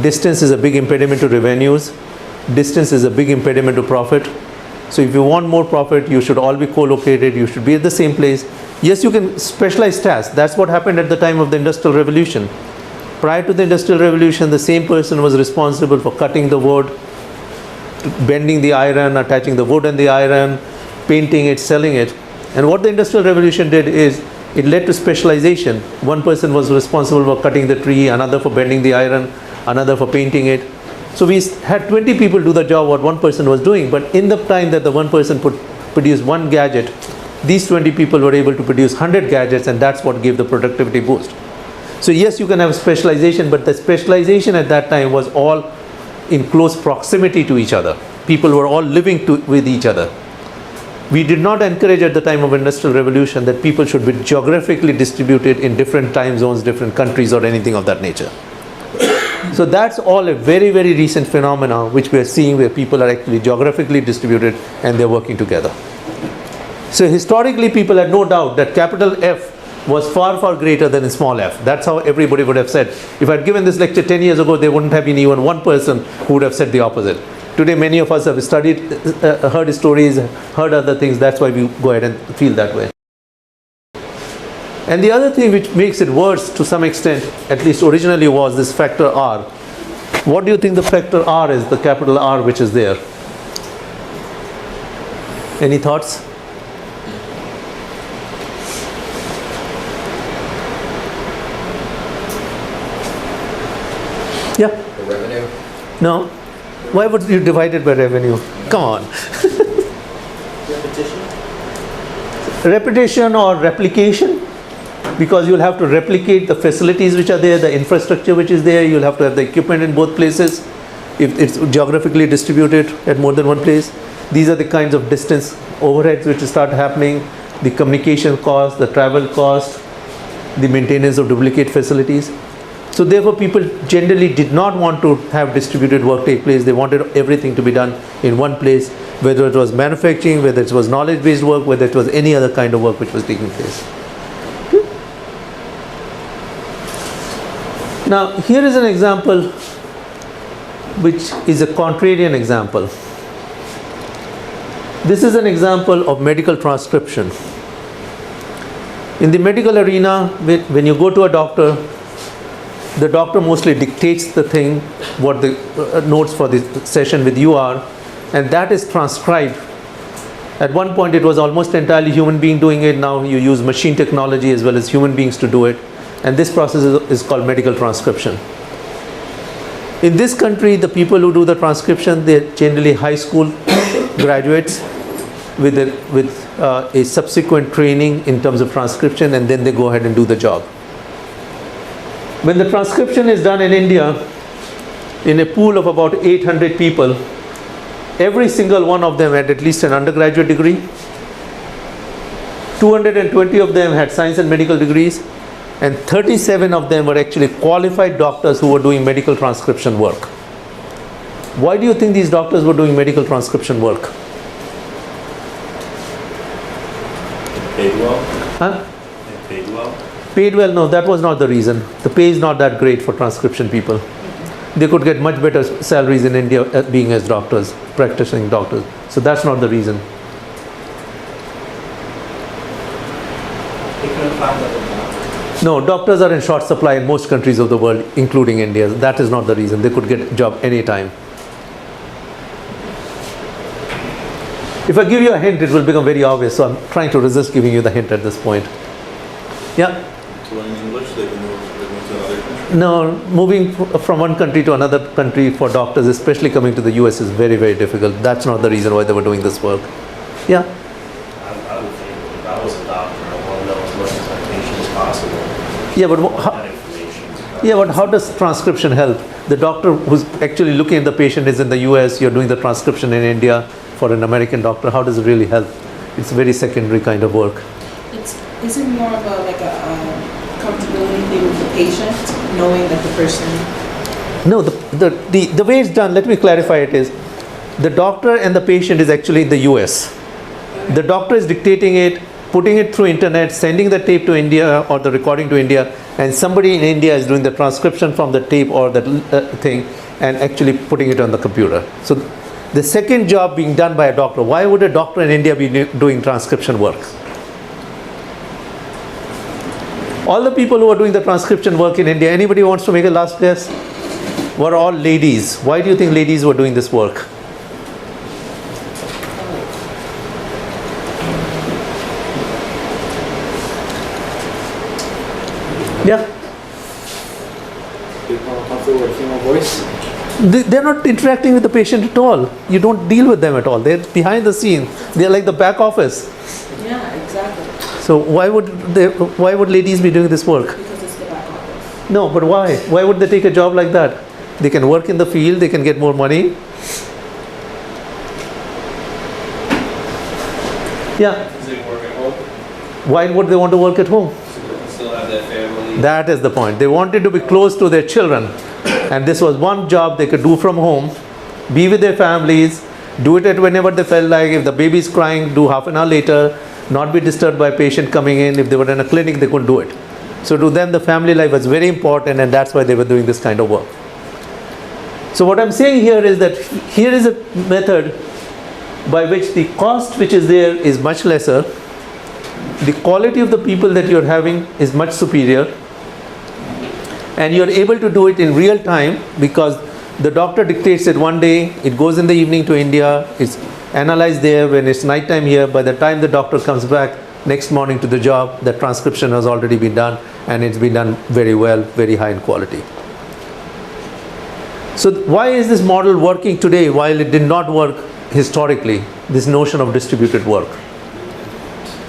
Distance is a big impediment to revenues. Distance is a big impediment to profit. So if you want more profit, you should all be co-located. You should be at the same place. Yes, you can specialize tasks. That's what happened at the time of the Industrial Revolution. Prior to the Industrial Revolution, the same person was responsible for cutting the wood, bending the iron, attaching the wood and the iron, painting it, selling it. And what the Industrial Revolution did is it led to specialization. One person was responsible for cutting the tree, another for bending the iron, another for painting it. So we had 20 people do the job what one person was doing, but in the time that the one person produced one gadget, these 20 people were able to produce 100 gadgets, and that's what gave the productivity boost. So yes, you can have specialization, but the specialization at that time was all in close proximity to each other. People were all living with each other. We did not encourage at the time of Industrial Revolution that people should be geographically distributed in different time zones, different countries, or anything of that nature. So that's all a very, very recent phenomenon which we are seeing, where people are actually geographically distributed and they're working together. So historically, people had no doubt that capital F was far, far greater than a small f. That's how everybody would have said. If I'd given this lecture 10 years ago, there wouldn't have been even one person who would have said the opposite. Today, many of us have studied, heard stories, heard other things. That's why we go ahead and feel that way. And the other thing which makes it worse to some extent, at least originally, was this factor R. What do you think the factor R is, the capital R which is there? Any thoughts? Yeah? The revenue? No? Why would you divide it by revenue? Come on. Repetition? Repetition or replication, because you'll have to replicate the facilities which are there, the infrastructure which is there, you'll have to have the equipment in both places if it's geographically distributed at more than one place. These are the kinds of distance overheads which start happening, the communication cost, the travel cost, the maintenance of duplicate facilities. So therefore people generally did not want to have distributed work take place. They wanted everything to be done in one place, whether it was manufacturing, whether it was knowledge-based work, whether it was any other kind of work which was taking place. Now here is an example which is a contrarian example. This is an example of medical transcription. In the medical arena, when you go to a doctor, the doctor mostly dictates the thing, what the notes for the session with you are, and that is transcribed. At one point it was almost entirely human being doing it. Now you use machine technology as well as human beings to do it, and this process is called medical transcription. In this country, the people who do the transcription, they're generally high school graduates with a subsequent training in terms of transcription, and then they go ahead and do the job. When the transcription is done in India, in a pool of about 800 people, every single one of them had at least an undergraduate degree. 220 of them had science and medical degrees, and 37 of them were actually qualified doctors who were doing medical transcription work. Why do you think these doctors were doing medical transcription work? Paid well? Huh? Paid well? Paid well? No, that was not the reason. The pay is not that great for transcription people. They could get much better salaries in India being as doctors, practicing doctors. So that's not the reason. They couldn't find other jobs. No, doctors are in short supply in most countries of the world, including India. That is not the reason. They could get a job anytime. If I give you a hint, it will become very obvious. So I'm trying to resist giving you the hint at this point. Yeah? To learn English, they can move to another country? No, moving from one country to another country for doctors, especially coming to the US, is very, very difficult. That's not the reason why they were doing this work. Yeah? I would think if I was a doctor, I want to know as much as my patient as possible. Yeah, but That information. yeah, but how does transcription help? The doctor who's actually looking at the patient is in the US, you're doing the transcription in India for an American doctor. How does it really help? It's very secondary kind of work. Is it more of a comfortability thing with the patient, knowing that the person? No, the way it's done, let me clarify it is, the doctor and the patient is actually in the US. The doctor is dictating it, putting it through internet, sending the tape to India or the recording to India, and somebody in India is doing the transcription from the tape or that thing and actually putting it on the computer. So the second job being done by a doctor, why would a doctor in India be doing transcription work? All the people who are doing the transcription work in India, anybody wants to make a last guess? Were all ladies. Why do you think ladies were doing this work? Yeah? People more comfortable with a female voice. They're not interacting with the patient at all. You don't deal with them at all. They're behind the scene. They're like the back office. Yeah, exactly. So why would ladies be doing this work? Because it's the back office. No, but why? Why would they take a job like that? They can work in the field, they can get more money. Yeah. Because they work at home, Why would they want to work at home? so they can still have their family. That is the point. They wanted to be close to their children. And this was one job they could do from home, be with their families, do it at whenever they felt like. If the baby is crying, do half an hour later, not be disturbed by a patient coming in. If they were in a clinic, they couldn't do it. So to them, the family life was very important, and that's why they were doing this kind of work. So what I'm saying here is that here is a method by which the cost which is there is much lesser, the quality of the people that you're having is much superior, and you're able to do it in real time because the doctor dictates it one day, it goes in the evening to India, it's analyzed there. When it's night time here, by the time the doctor comes back next morning to the job, the transcription has already been done, and it's been done very well, very high in quality. So why is this model working today while it did not work historically, this notion of distributed work?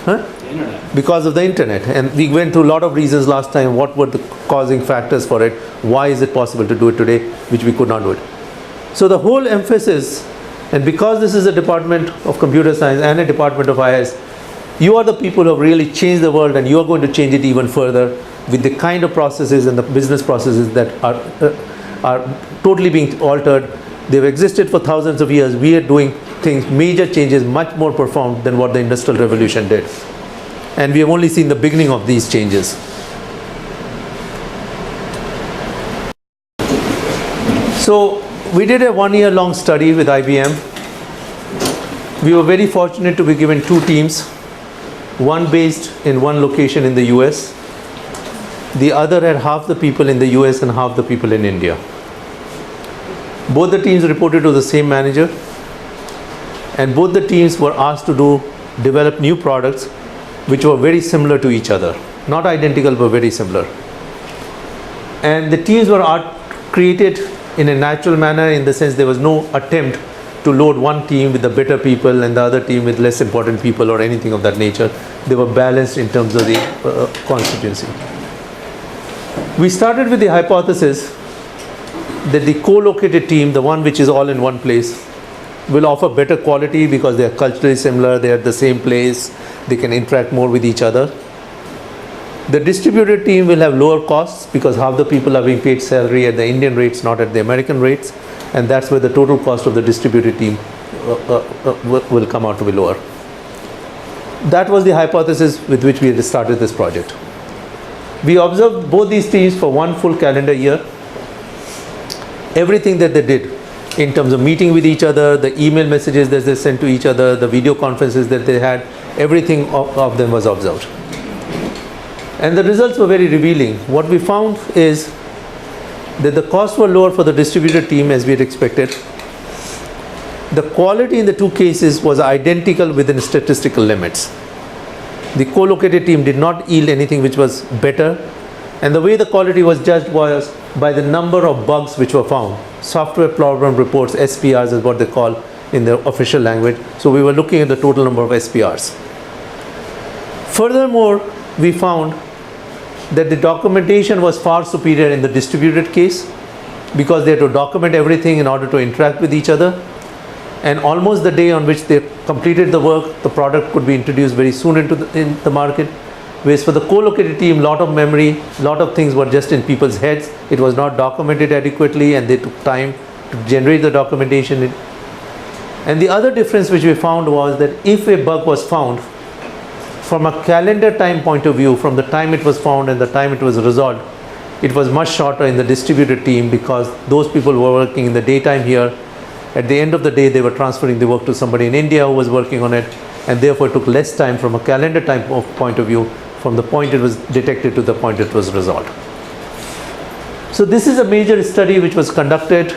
Huh? The internet. Because of the internet. And we went through a lot of reasons last time. What were the causing factors for it? Why is it possible to do it today, which we could not do it? So the whole emphasis, and because this is a department of computer science and a department of IS, you are the people who have really changed the world, and you are going to change it even further with the kind of processes and the business processes that are totally being altered. They've existed for thousands of years. We are doing things, major changes, much more profound than what the Industrial Revolution did. And we have only seen the beginning of these changes. So we did a 1-year-long study with IBM. We were very fortunate to be given 2 teams, one based in one location in the US. The other had half the people in the US and half the people in India. Both the teams reported to the same manager, and both the teams were asked to develop new products which were very similar to each other. Not identical, but very similar. And the teams were created in a natural manner, in the sense there was no attempt to load one team with the better people and the other team with less important people or anything of that nature. They were balanced in terms of the constituency. We started with the hypothesis that the co-located team, the one which is all in one place, will offer better quality because they are culturally similar, they are at the same place, they can interact more with each other. The distributed team will have lower costs because half the people are being paid salary at the Indian rates, not at the American rates, and that's where the total cost of the distributed team will come out to be lower. That was the hypothesis with which we had started this project. We observed both these teams for 1 full calendar year. Everything that they did in terms of meeting with each other, the email messages that they sent to each other, the video conferences that they had, everything of them was observed. And the results were very revealing. What we found is that the costs were lower for the distributed team as we had expected. The quality in the two cases was identical within statistical limits. The co-located team did not yield anything which was better, and the way the quality was judged was by the number of bugs which were found. Software problem reports, SPRs is what they call in the official language. So we were looking at the total number of SPRs. Furthermore, we found that the documentation was far superior in the distributed case because they had to document everything in order to interact with each other. And almost the day on which they completed the work, the product could be introduced very soon into the market. Whereas for the co-located team, lot of memory, lot of things were just in people's heads. It was not documented adequately, and they took time to generate the documentation. And the other difference which we found was that if a bug was found, from a calendar time point of view, from the time it was found and the time it was resolved, it was much shorter in the distributed team because those people were working in the daytime here. At the end of the day, they were transferring the work to somebody in India who was working on it, and therefore it took less time from a calendar time point of view, from the point it was detected to the point it was resolved. So this is a major study which was conducted.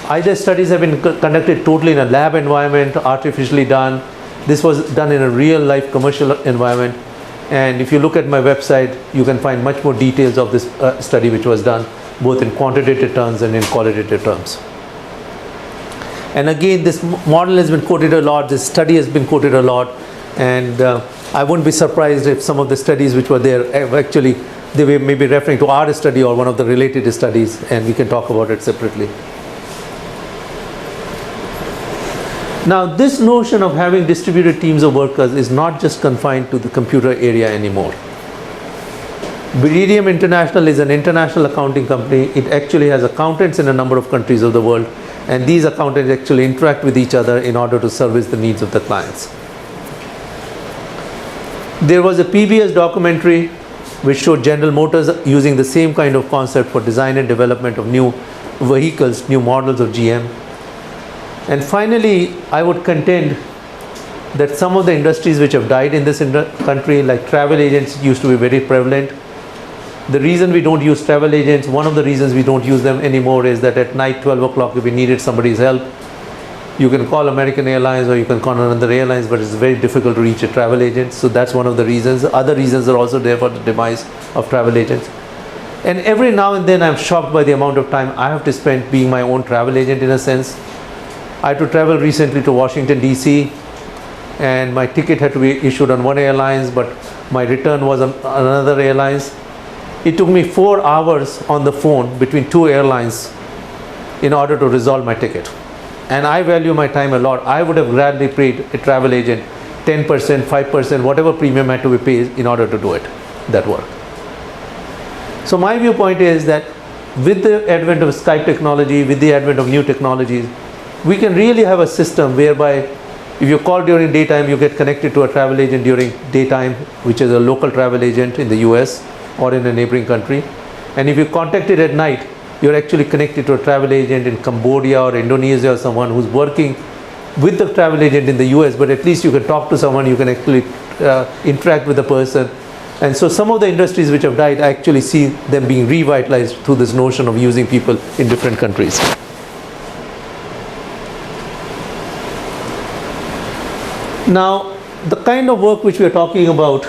Either studies have been conducted totally in a lab environment, artificially done. This was done in a real life commercial environment. And if you look at my website, you can find much more details of this study which was done, both in quantitative terms and in qualitative terms. And again, this model has been quoted a lot, this study has been quoted a lot, and I wouldn't be surprised if some of the studies which were there, actually, they were maybe referring to our study or one of the related studies, and we can talk about it separately. Now, this notion of having distributed teams of workers is not just confined to the computer area anymore. Beridium International is an international accounting company. It actually has accountants in a number of countries of the world, and these accountants actually interact with each other in order to service the needs of the clients. There was a PBS documentary which showed General Motors using the same kind of concept for design and development of new vehicles, new models of GM. And finally, I would contend that some of the industries which have died in this country, like travel agents, used to be very prevalent. The reason we don't use travel agents, one of the reasons we don't use them anymore is that at night, 12 o'clock, if we needed somebody's help, you can call American Airlines or you can call another airlines, but it's very difficult to reach a travel agent. So that's one of the reasons. Other reasons are also there for the demise of travel agents. And every now and then I'm shocked by the amount of time I have to spend being my own travel agent in a sense. I had to travel recently to Washington, D.C., and my ticket had to be issued on one airlines, but my return was on another airlines. It took me 4 hours on the phone between 2 airlines in order to resolve my ticket. And I value my time a lot. I would have gladly paid a travel agent 10%, 5%, whatever premium had to be paid in order to do it, that work. So my viewpoint is that with the advent of Skype technology, with the advent of new technologies, we can really have a system whereby if you call during daytime, you get connected to a travel agent during daytime, which is a local travel agent in the US or in a neighboring country. And if you contact it at night, you're actually connected to a travel agent in Cambodia or Indonesia or someone who's working with the travel agent in the US, but at least you can talk to someone, you can actually interact with the person. And so some of the industries which have died, I actually see them being revitalized through this notion of using people in different countries. Now, the kind of work which we are talking about,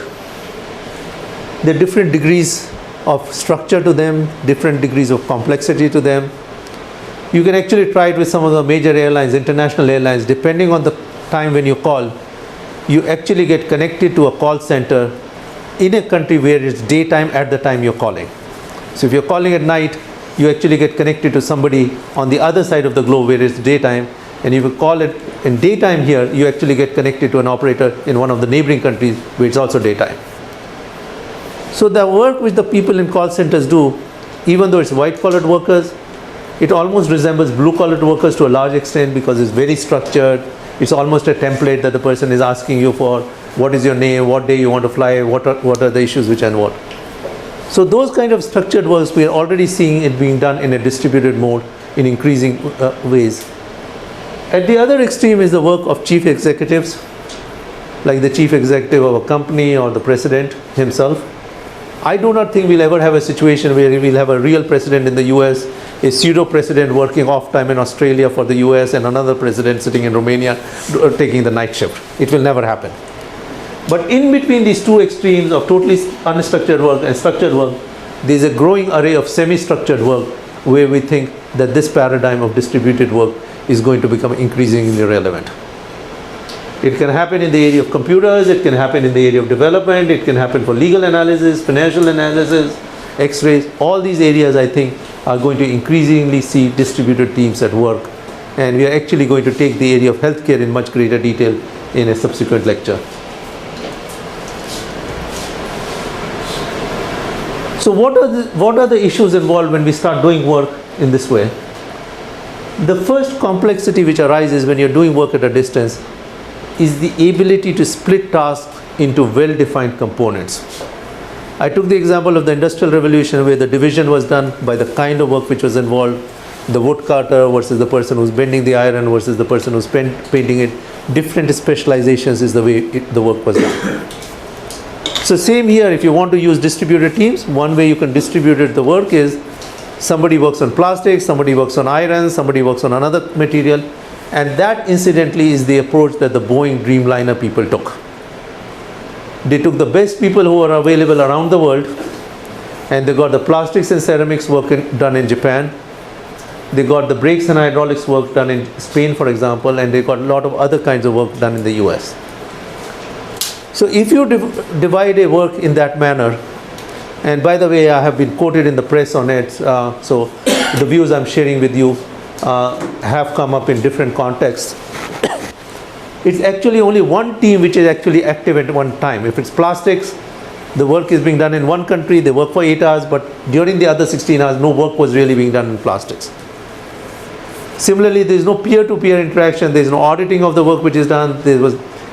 there are different degrees of structure to them, different degrees of complexity to them. You can actually try it with some of the major airlines, international airlines. Depending on the time when you call, you actually get connected to a call center in a country where it's daytime at the time you're calling. So if you're calling at night, you actually get connected to somebody on the other side of the globe where it's daytime. And if you call it in daytime here, you actually get connected to an operator in one of the neighboring countries where it's also daytime. So the work which the people in call centers do, even though it's white-collared workers, it almost resembles blue-collared workers to a large extent because it's very structured. It's almost a template that the person is asking you for. What is your name? What day you want to fly? What are the issues which and what? So those kind of structured works, we are already seeing it being done in a distributed mode in increasing ways. At the other extreme is the work of chief executives, like the chief executive of a company or the president himself. I do not think we'll ever have a situation where we'll have a real president in the US, a pseudo president working off time in Australia for the US, and another president sitting in Romania taking the night shift. It will never happen. But in between these two extremes of totally unstructured work and structured work, there is a growing array of semi-structured work where we think that this paradigm of distributed work is going to become increasingly relevant. It can happen in the area of computers, it can happen in the area of development, it can happen for legal analysis, financial analysis, x-rays. All these areas, I think, are going to increasingly see distributed teams at work. And we are actually going to take the area of healthcare in much greater detail in a subsequent lecture. So what are the issues involved when we start doing work in this way? The first complexity which arises when you're doing work at a distance is the ability to split tasks into well-defined components. I took the example of the Industrial Revolution where the division was done by the kind of work which was involved, the woodcutter versus the person who's bending the iron versus the person who's painting it. Different specializations is the way the work was done. So same here, if you want to use distributed teams, one way you can distribute the work is somebody works on plastics, somebody works on iron, somebody works on another material. And that incidentally is the approach that the Boeing Dreamliner people took. They took the best people who were available around the world, and they got the plastics and ceramics work done in Japan. They got the brakes and hydraulics work done in Spain, for example, and they got a lot of other kinds of work done in the US. So if you divide a work in that manner, and by the way, I have been quoted in the press on it, so the views I'm sharing with you have come up in different contexts. It's actually only one team which is actually active at one time. If it's plastics, the work is being done in one country, they work for 8 hours, but during the other 16 hours, no work was really being done in plastics. Similarly, there is no peer-to-peer interaction, there is no auditing of the work which is done,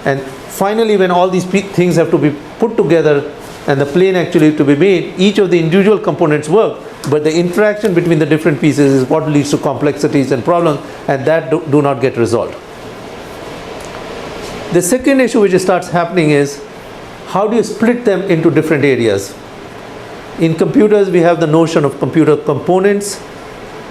and finally when all these things have to be put together and the plane actually to be made, each of the individual components work, but the interaction between the different pieces is what leads to complexities and problems, and that do not get resolved. The second issue which starts happening is, how do you split them into different areas? In computers, we have the notion of computer components.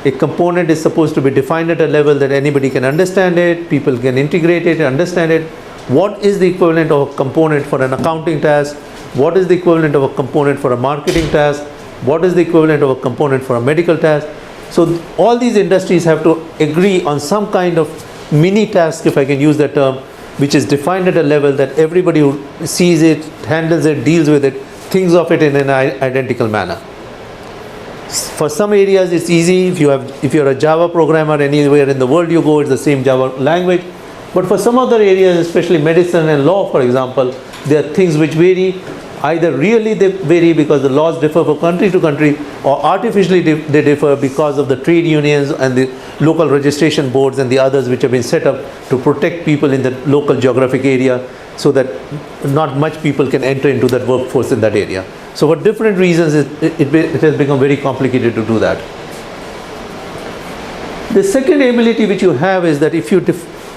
A component is supposed to be defined at a level that anybody can understand it, people can integrate it, understand it. What is the equivalent of a component for an accounting task? What is the equivalent of a component for a marketing task? What is the equivalent of a component for a medical task? So all these industries have to agree on some kind of mini task, if I can use that term, which is defined at a level that everybody who sees it, handles it, deals with it, thinks of it in an identical manner. For some areas it's easy. If you're a Java programmer, anywhere in the world you go, it's the same Java language. But for some other areas, especially medicine and law, for example, there are things which vary. Either really they vary because the laws differ from country to country, or artificially they differ because of the trade unions and the local registration boards and the others which have been set up to protect people in the local geographic area so that not much people can enter into that workforce in that area. So for different reasons, it has become very complicated to do that. The second ability which you have is that if you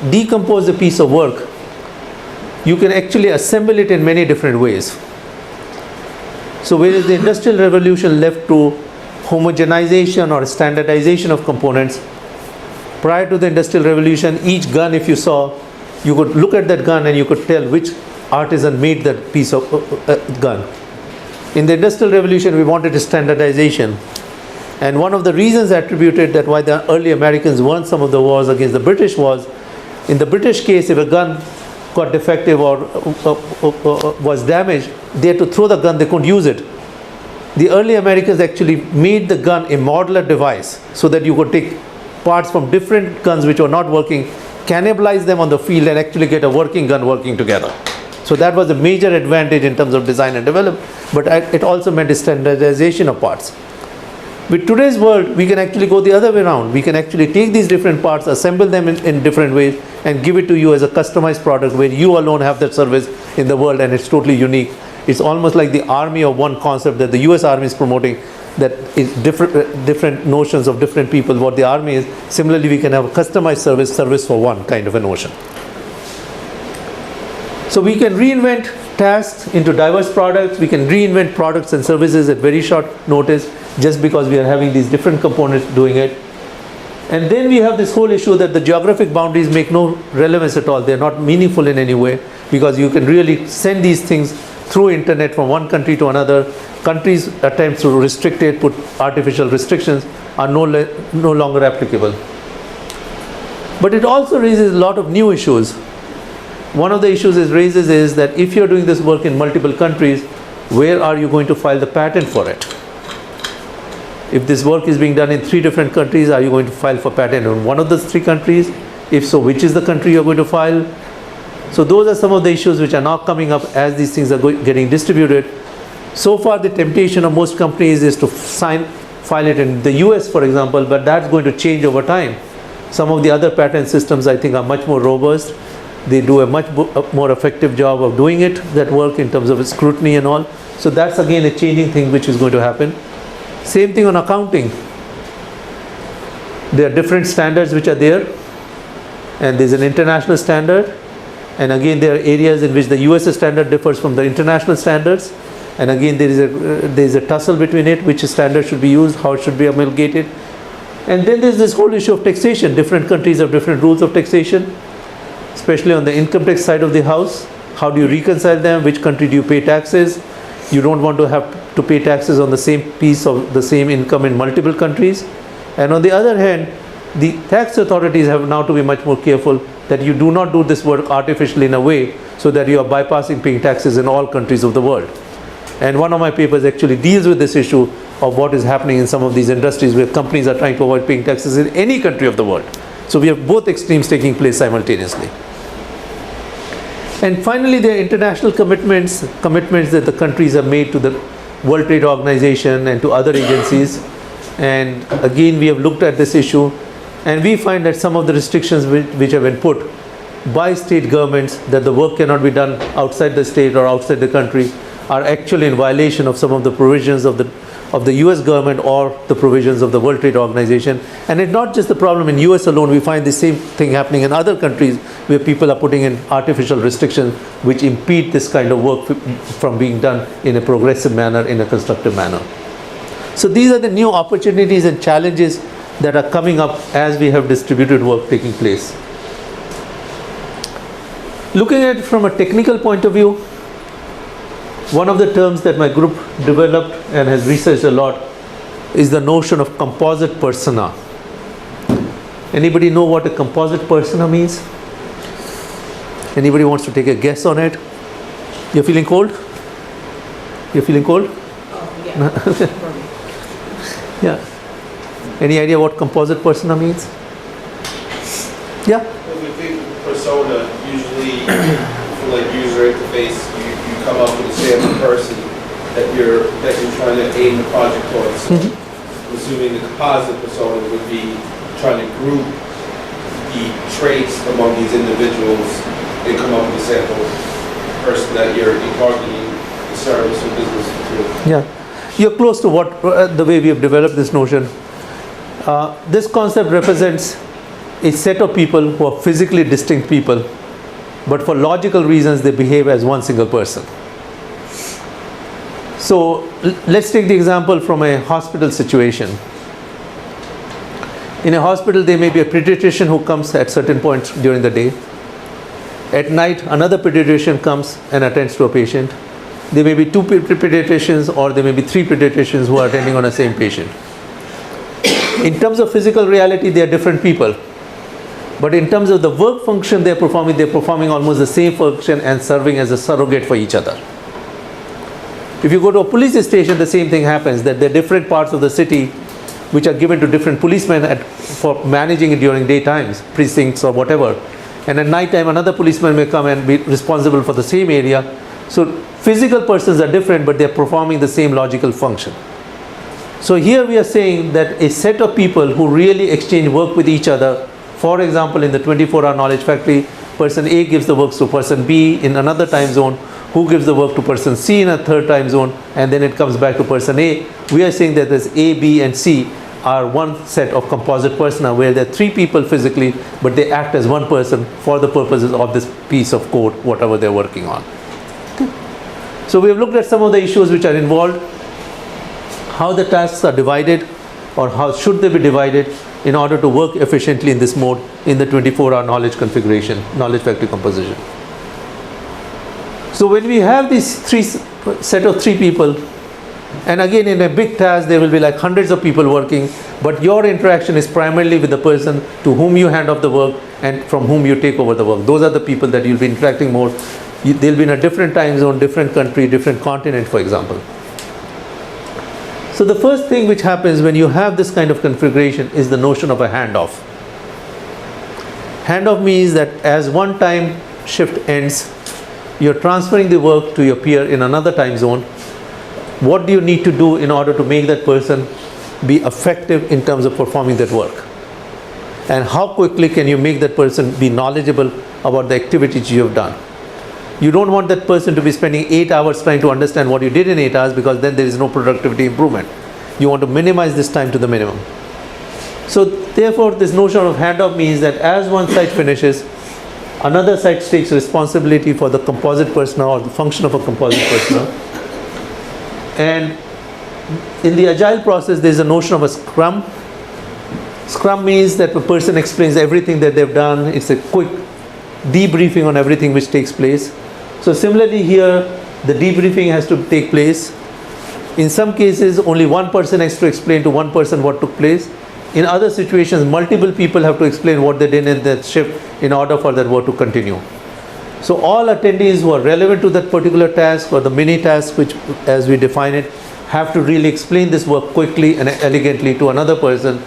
decompose a piece of work, you can actually assemble it in many different ways. So whereas the Industrial Revolution left to homogenization or standardization of components, prior to the Industrial Revolution, each gun, if you saw, you could look at that gun and you could tell which artisan made that piece of gun. In the Industrial Revolution, we wanted a standardization. And one of the reasons attributed that why the early Americans won some of the wars against the British was, in the British case, if a gun got defective or was damaged, they had to throw the gun, they couldn't use it. The early Americans actually made the gun a modular device so that you could take parts from different guns which were not working, cannibalize them on the field and actually get a working gun working together. So that was a major advantage in terms of design and development, but it also meant a standardization of parts. With today's world, we can actually go the other way around. We can actually take these different parts, assemble them in different ways, and give it to you as a customized product where you alone have that service in the world and it's totally unique. It's almost like the army of one concept that the US Army is promoting, that is different notions of different people, what the army is. Similarly, we can have a customized service for one kind of a notion. So we can reinvent tasks into diverse products. We can reinvent products and services at very short notice just because we are having these different components doing it. And then we have this whole issue that the geographic boundaries make no relevance at all. They're not meaningful in any way because you can really send these things through internet from one country to another. Countries' attempts to restrict it, put artificial restrictions, are no longer applicable. But it also raises a lot of new issues. One of the issues it raises is that if you're doing this work in multiple countries, where are you going to file the patent for it? If this work is being done in 3 different countries, are you going to file for patent in one of those 3 countries? If so, which is the country you're going to file? So those are some of the issues which are now coming up as these things are getting distributed. So far, the temptation of most companies is to file it in the US, for example, but that's going to change over time. Some of the other patent systems, I think, are much more robust. They do a much more effective job of doing it, that work, in terms of its scrutiny and all. So that's again a changing thing which is going to happen. Same thing on accounting. There are different standards which are there, and there's an international standard. And again, there are areas in which the US standard differs from the international standards. And again, there is a tussle between it, which standard should be used, how it should be amalgamated. And then there's this whole issue of taxation. Different countries have different rules of taxation, especially on the income tax side of the house. How do you reconcile them? Which country do you pay taxes? You don't want to have to pay taxes on the same piece of the same income in multiple countries. And on the other hand, the tax authorities have now to be much more careful that you do not do this work artificially in a way so that you are bypassing paying taxes in all countries of the world. And one of my papers actually deals with this issue of what is happening in some of these industries where companies are trying to avoid paying taxes in any country of the world. So we have both extremes taking place simultaneously. And finally, there are international commitments that the countries have made to the World Trade Organization and to other agencies. And again, we have looked at this issue, and we find that some of the restrictions which have been put by state governments, that the work cannot be done outside the state or outside the country, are actually in violation of some of the provisions of the US government or the provisions of the World Trade Organization. And it's not just the problem in US alone. We find the same thing happening in other countries where people are putting in artificial restrictions which impede this kind of work from being done in a progressive manner, in a constructive manner. So these are the new opportunities and challenges that are coming up as we have distributed work taking place. Looking at it from a technical point of view, one of the terms that my group developed and has researched a lot is the notion of composite persona. Anybody know what a composite persona means? Anybody wants to take a guess on it? You're feeling cold? You're feeling cold? Oh, yeah. Yeah. Any idea what composite persona means? Yeah? Well, we think persona, usually for like user interface, you come up with a sample person that you're trying to aim the project towards. I'm assuming the composite persona would be trying to group the traits among these individuals and come up with a sample person that you're targeting the service or business to. Yeah, you're close to what the way we have developed this notion. This concept represents a set of people who are physically distinct people, but for logical reasons they behave as one single person. So let's take the example from a hospital situation. In a hospital, there may be a pediatrician who comes at certain points during the day. At night, another pediatrician comes and attends to a patient. There may be 2 pediatricians, or there may be 3 pediatricians who are attending on the same patient. In terms of physical reality, they are different people. But in terms of the work function they're performing almost the same function and serving as a surrogate for each other. If you go to a police station, the same thing happens, that there are different parts of the city which are given to different policemen for managing it during daytimes, precincts or whatever. And at night time, another policeman may come and be responsible for the same area. So physical persons are different, but they're performing the same logical function. So here we are saying that a set of people who really exchange work with each other, for example, in the 24-hour knowledge factory, person A gives the work to person B in another time zone, who gives the work to person C in a third time zone, and then it comes back to person A. We are saying that this A, B, and C are one set of composite persona, where there are 3 people physically, but they act as one person for the purposes of this piece of code, whatever they're working on. So we have looked at some of the issues which are involved, how the tasks are divided, or how should they be divided in order to work efficiently in this mode in the 24-hour knowledge configuration, knowledge factory composition. So when we have these set of three people, and again in a big task there will be like hundreds of people working, but your interaction is primarily with the person to whom you hand off the work and from whom you take over the work. Those are the people that you'll be interacting more. They'll be in a different time zone, different country, different continent, for example. So the first thing which happens when you have this kind of configuration is the notion of a handoff. Handoff means that as one time shift ends, you're transferring the work to your peer in another time zone. What do you need to do in order to make that person be effective in terms of performing that work? And how quickly can you make that person be knowledgeable about the activities you have done? You don't want that person to be spending 8 hours trying to understand what you did in 8 hours, because then there is no productivity improvement. You want to minimize this time to the minimum. So therefore this notion of handoff means that as one site finishes, another site takes responsibility for the composite personnel or the function of a composite personnel. And in the agile process there is a notion of a scrum. Scrum means that the person explains everything that they've done. It's a quick debriefing on everything which takes place. So similarly here, the debriefing has to take place. In some cases, only one person has to explain to one person what took place. In other situations, multiple people have to explain what they did in that shift in order for that work to continue. So all attendees who are relevant to that particular task or the mini task, which as we define it, have to really explain this work quickly and elegantly to another person.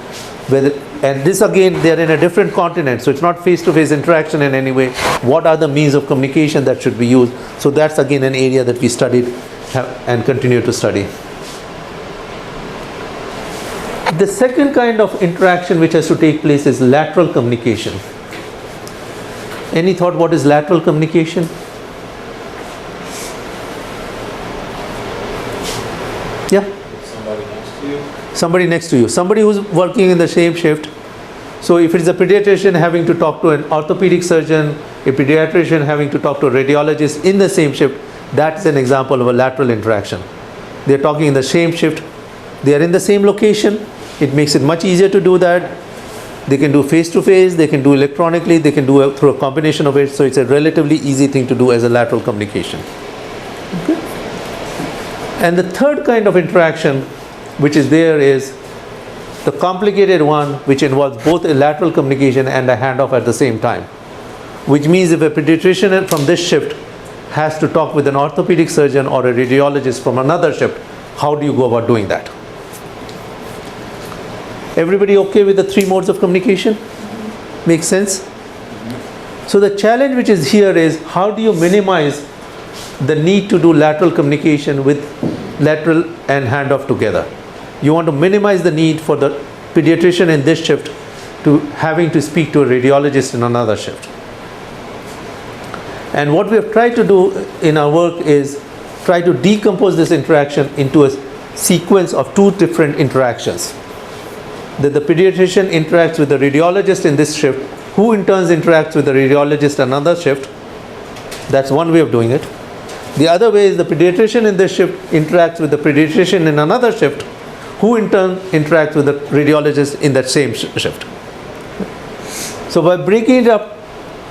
And this again, they are in a different continent, so it's not face-to-face interaction in any way. What are the means of communication that should be used? So that's again an area that we studied and continue to study. The second kind of interaction which has to take place is lateral communication. Any thought what is lateral communication? Yeah? Somebody next to you. Somebody next to you, somebody who's working in the same shift. So if it's a pediatrician having to talk to an orthopedic surgeon, a pediatrician having to talk to a radiologist in the same shift, that's an example of a lateral interaction. They're talking in the same shift, they are in the same location. It makes it much easier to do that. They can do face-to-face, they can do electronically, they can do it through a combination of it. So it's a relatively easy thing to do as a lateral communication. Okay. And the third kind of interaction which is there is the complicated one, which involves both a lateral communication and a handoff at the same time. Which means if a pediatrician from this shift has to talk with an orthopedic surgeon or a radiologist from another shift, how do you go about doing that? Everybody okay with the three modes of communication? Makes sense? So the challenge which is here is how do you minimize the need to do lateral communication with lateral and handoff together? You want to minimize the need for the pediatrician in this shift to having to speak to a radiologist in another shift. And what we have tried to do in our work is try to decompose this interaction into a sequence of two different interactions. That the pediatrician interacts with the radiologist in this shift, who in turn interacts with the radiologist in another shift. That's one way of doing it. The other way is the pediatrician in this shift interacts with the pediatrician in another shift, who in turn interacts with the radiologist in that same shift. So by breaking it up,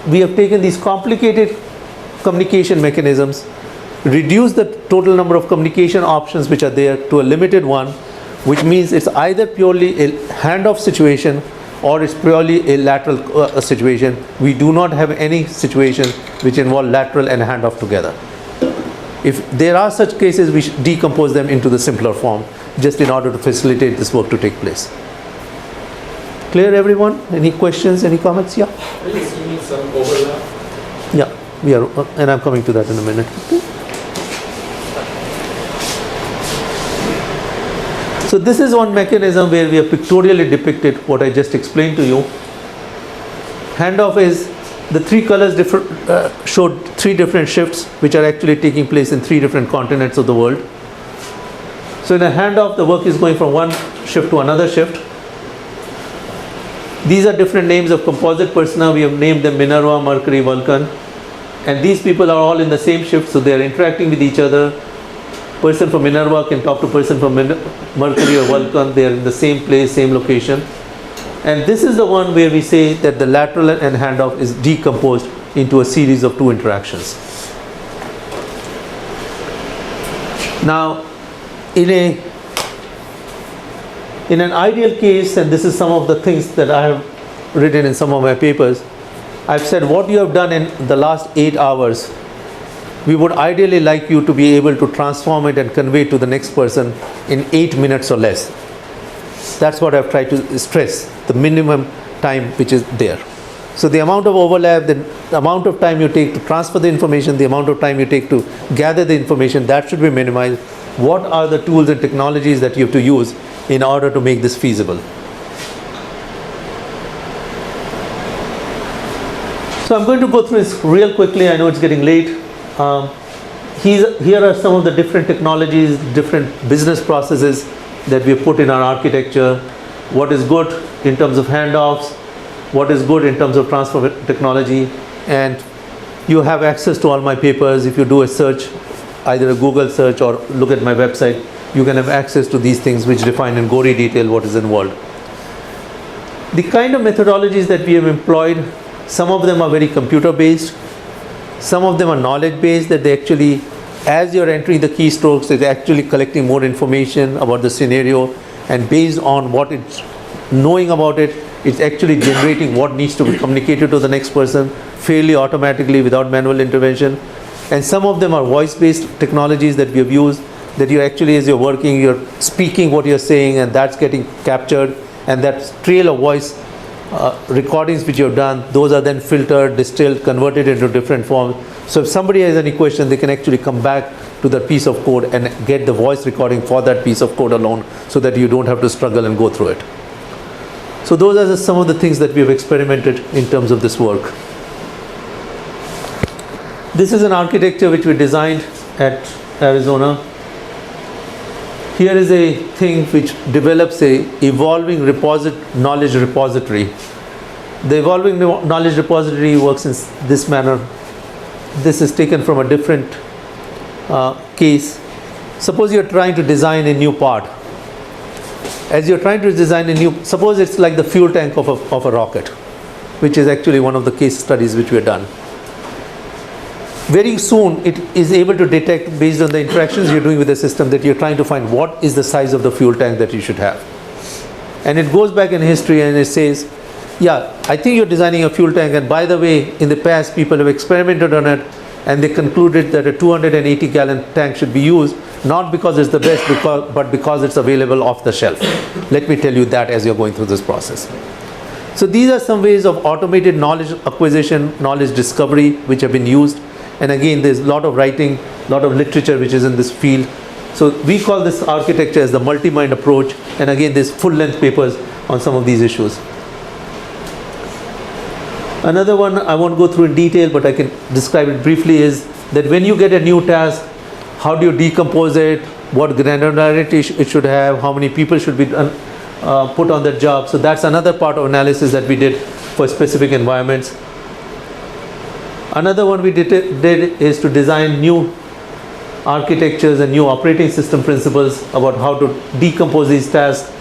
we have taken these complicated communication mechanisms, reduced the total number of communication options which are there to a limited one, which means it's either purely a handoff situation or it's purely a lateral situation. We do not have any situation which involve lateral and handoff together. If there are such cases, we should decompose them into the simpler form, just in order to facilitate this work to take place. Clear, everyone? Any questions, any comments? Yeah? Are you assuming some overlap? Yeah, we are, and I'm coming to that in a minute. Okay. So this is one mechanism where we have pictorially depicted what I just explained to you. Handoff is the three colors showed three different shifts which are actually taking place in three different continents of the world. So in a handoff, the work is going from one shift to another shift. These are different names of composite personnel. We have named them Minerva, Mercury, Vulcan. And these people are all in the same shift, so they are interacting with each other. Person from Minerva can talk to person from Mercury or Vulcan. They are in the same place, same location. And this is the one where we say that the lateral and handoff is decomposed into a series of two interactions. Now, in an ideal case, and this is some of the things that I have written in some of my papers, I've said what you have done in the last 8 hours, we would ideally like you to be able to transform it and convey to the next person in 8 minutes or less. That's what I've tried to stress, the minimum time which is there. So the amount of overlap, the amount of time you take to transfer the information, the amount of time you take to gather the information, that should be minimized. What are the tools and technologies that you have to use in order to make this feasible? So I'm going to go through this real quickly. I know it's getting late. Here are some of the different technologies, different business processes that we have put in our architecture. What is good in terms of handoffs, what is good in terms of transfer technology, and you have access to all my papers. If you do a search, either a Google search or look at my website, you can have access to these things which define in gory detail what is involved. The kind of methodologies that we have employed, some of them are very computer based, some of them are knowledge based, that they actually, as you're entering the keystrokes, it's actually collecting more information about the scenario, and based on what it's knowing about it, it's actually generating what needs to be communicated to the next person fairly automatically without manual intervention. And some of them are voice-based technologies that we have used, that you actually, as you're working, you're speaking what you're saying, and that's getting captured, and that trail of voice recordings which you've done, those are then filtered, distilled, converted into different forms. So if somebody has any question, they can actually come back to that piece of code and get the voice recording for that piece of code alone, so that you don't have to struggle and go through it. So those are some of the things that we have experimented in terms of this work. This is an architecture which we designed at Arizona. Here is a thing which develops a evolving knowledge repository. The evolving knowledge repository works in this manner. This is taken from a different case. Suppose you're trying to design a new part. As you're trying to design suppose it's like the fuel tank of a rocket, which is actually one of the case studies which we have done. Very soon it is able to detect, based on the interactions you're doing with the system, that you're trying to find what is the size of the fuel tank that you should have. And it goes back in history and it says, yeah, I think you're designing a fuel tank, and by the way, in the past people have experimented on it and they concluded that a 280 gallon tank should be used, not because it's the best, but because it's available off the shelf. Let me tell you that as you're going through this process. So these are some ways of automated knowledge acquisition, knowledge discovery, which have been used. And again, there's a lot of writing, a lot of literature which is in this field. So we call this architecture as the multi-mind approach. And again, there's full-length papers on some of these issues. Another one I won't go through in detail, but I can describe it briefly, is that when you get a new task, how do you decompose it, what granularity it should have, how many people should be put on that job. So that's another part of analysis that we did for specific environments. Another one we did is to design new architectures and new operating system principles about how to decompose these tasks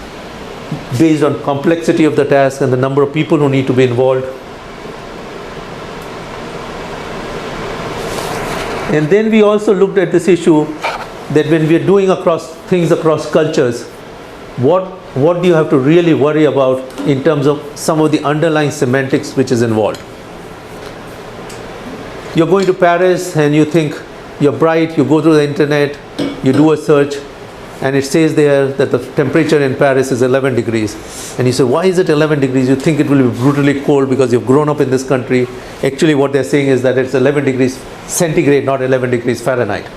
based on complexity of the task and the number of people who need to be involved. And then we also looked at this issue that when we are doing things across cultures, what do you have to really worry about in terms of some of the underlying semantics which is involved. You're going to Paris and you think you're bright, you go to the internet, you do a search, and it says there that the temperature in Paris is 11 degrees. And you say, why is it 11 degrees? You think it will be brutally cold because you've grown up in this country. Actually, what they're saying is that it's 11 degrees centigrade, not 11 degrees Fahrenheit.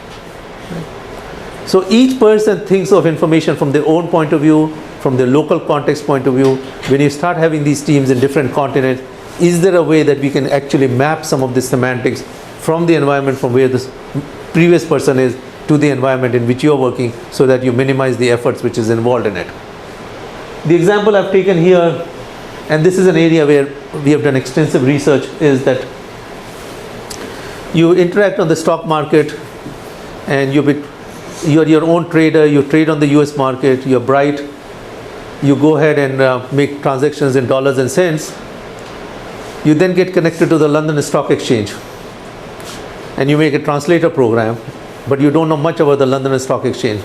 So each person thinks of information from their own point of view, from their local context point of view. When you start having these teams in different continents, is there a way that we can actually map some of this semantics from the environment from where this previous person is to the environment in which you're working, so that you minimize the efforts which is involved in it. The example I've taken here, and this is an area where we have done extensive research, is that You interact on the stock market, and you're your own trader. You trade on the US market. You're bright. You go ahead and make transactions in dollars and cents. You then get connected to the London Stock Exchange, and you make a translator program, but you don't know much about the London Stock Exchange.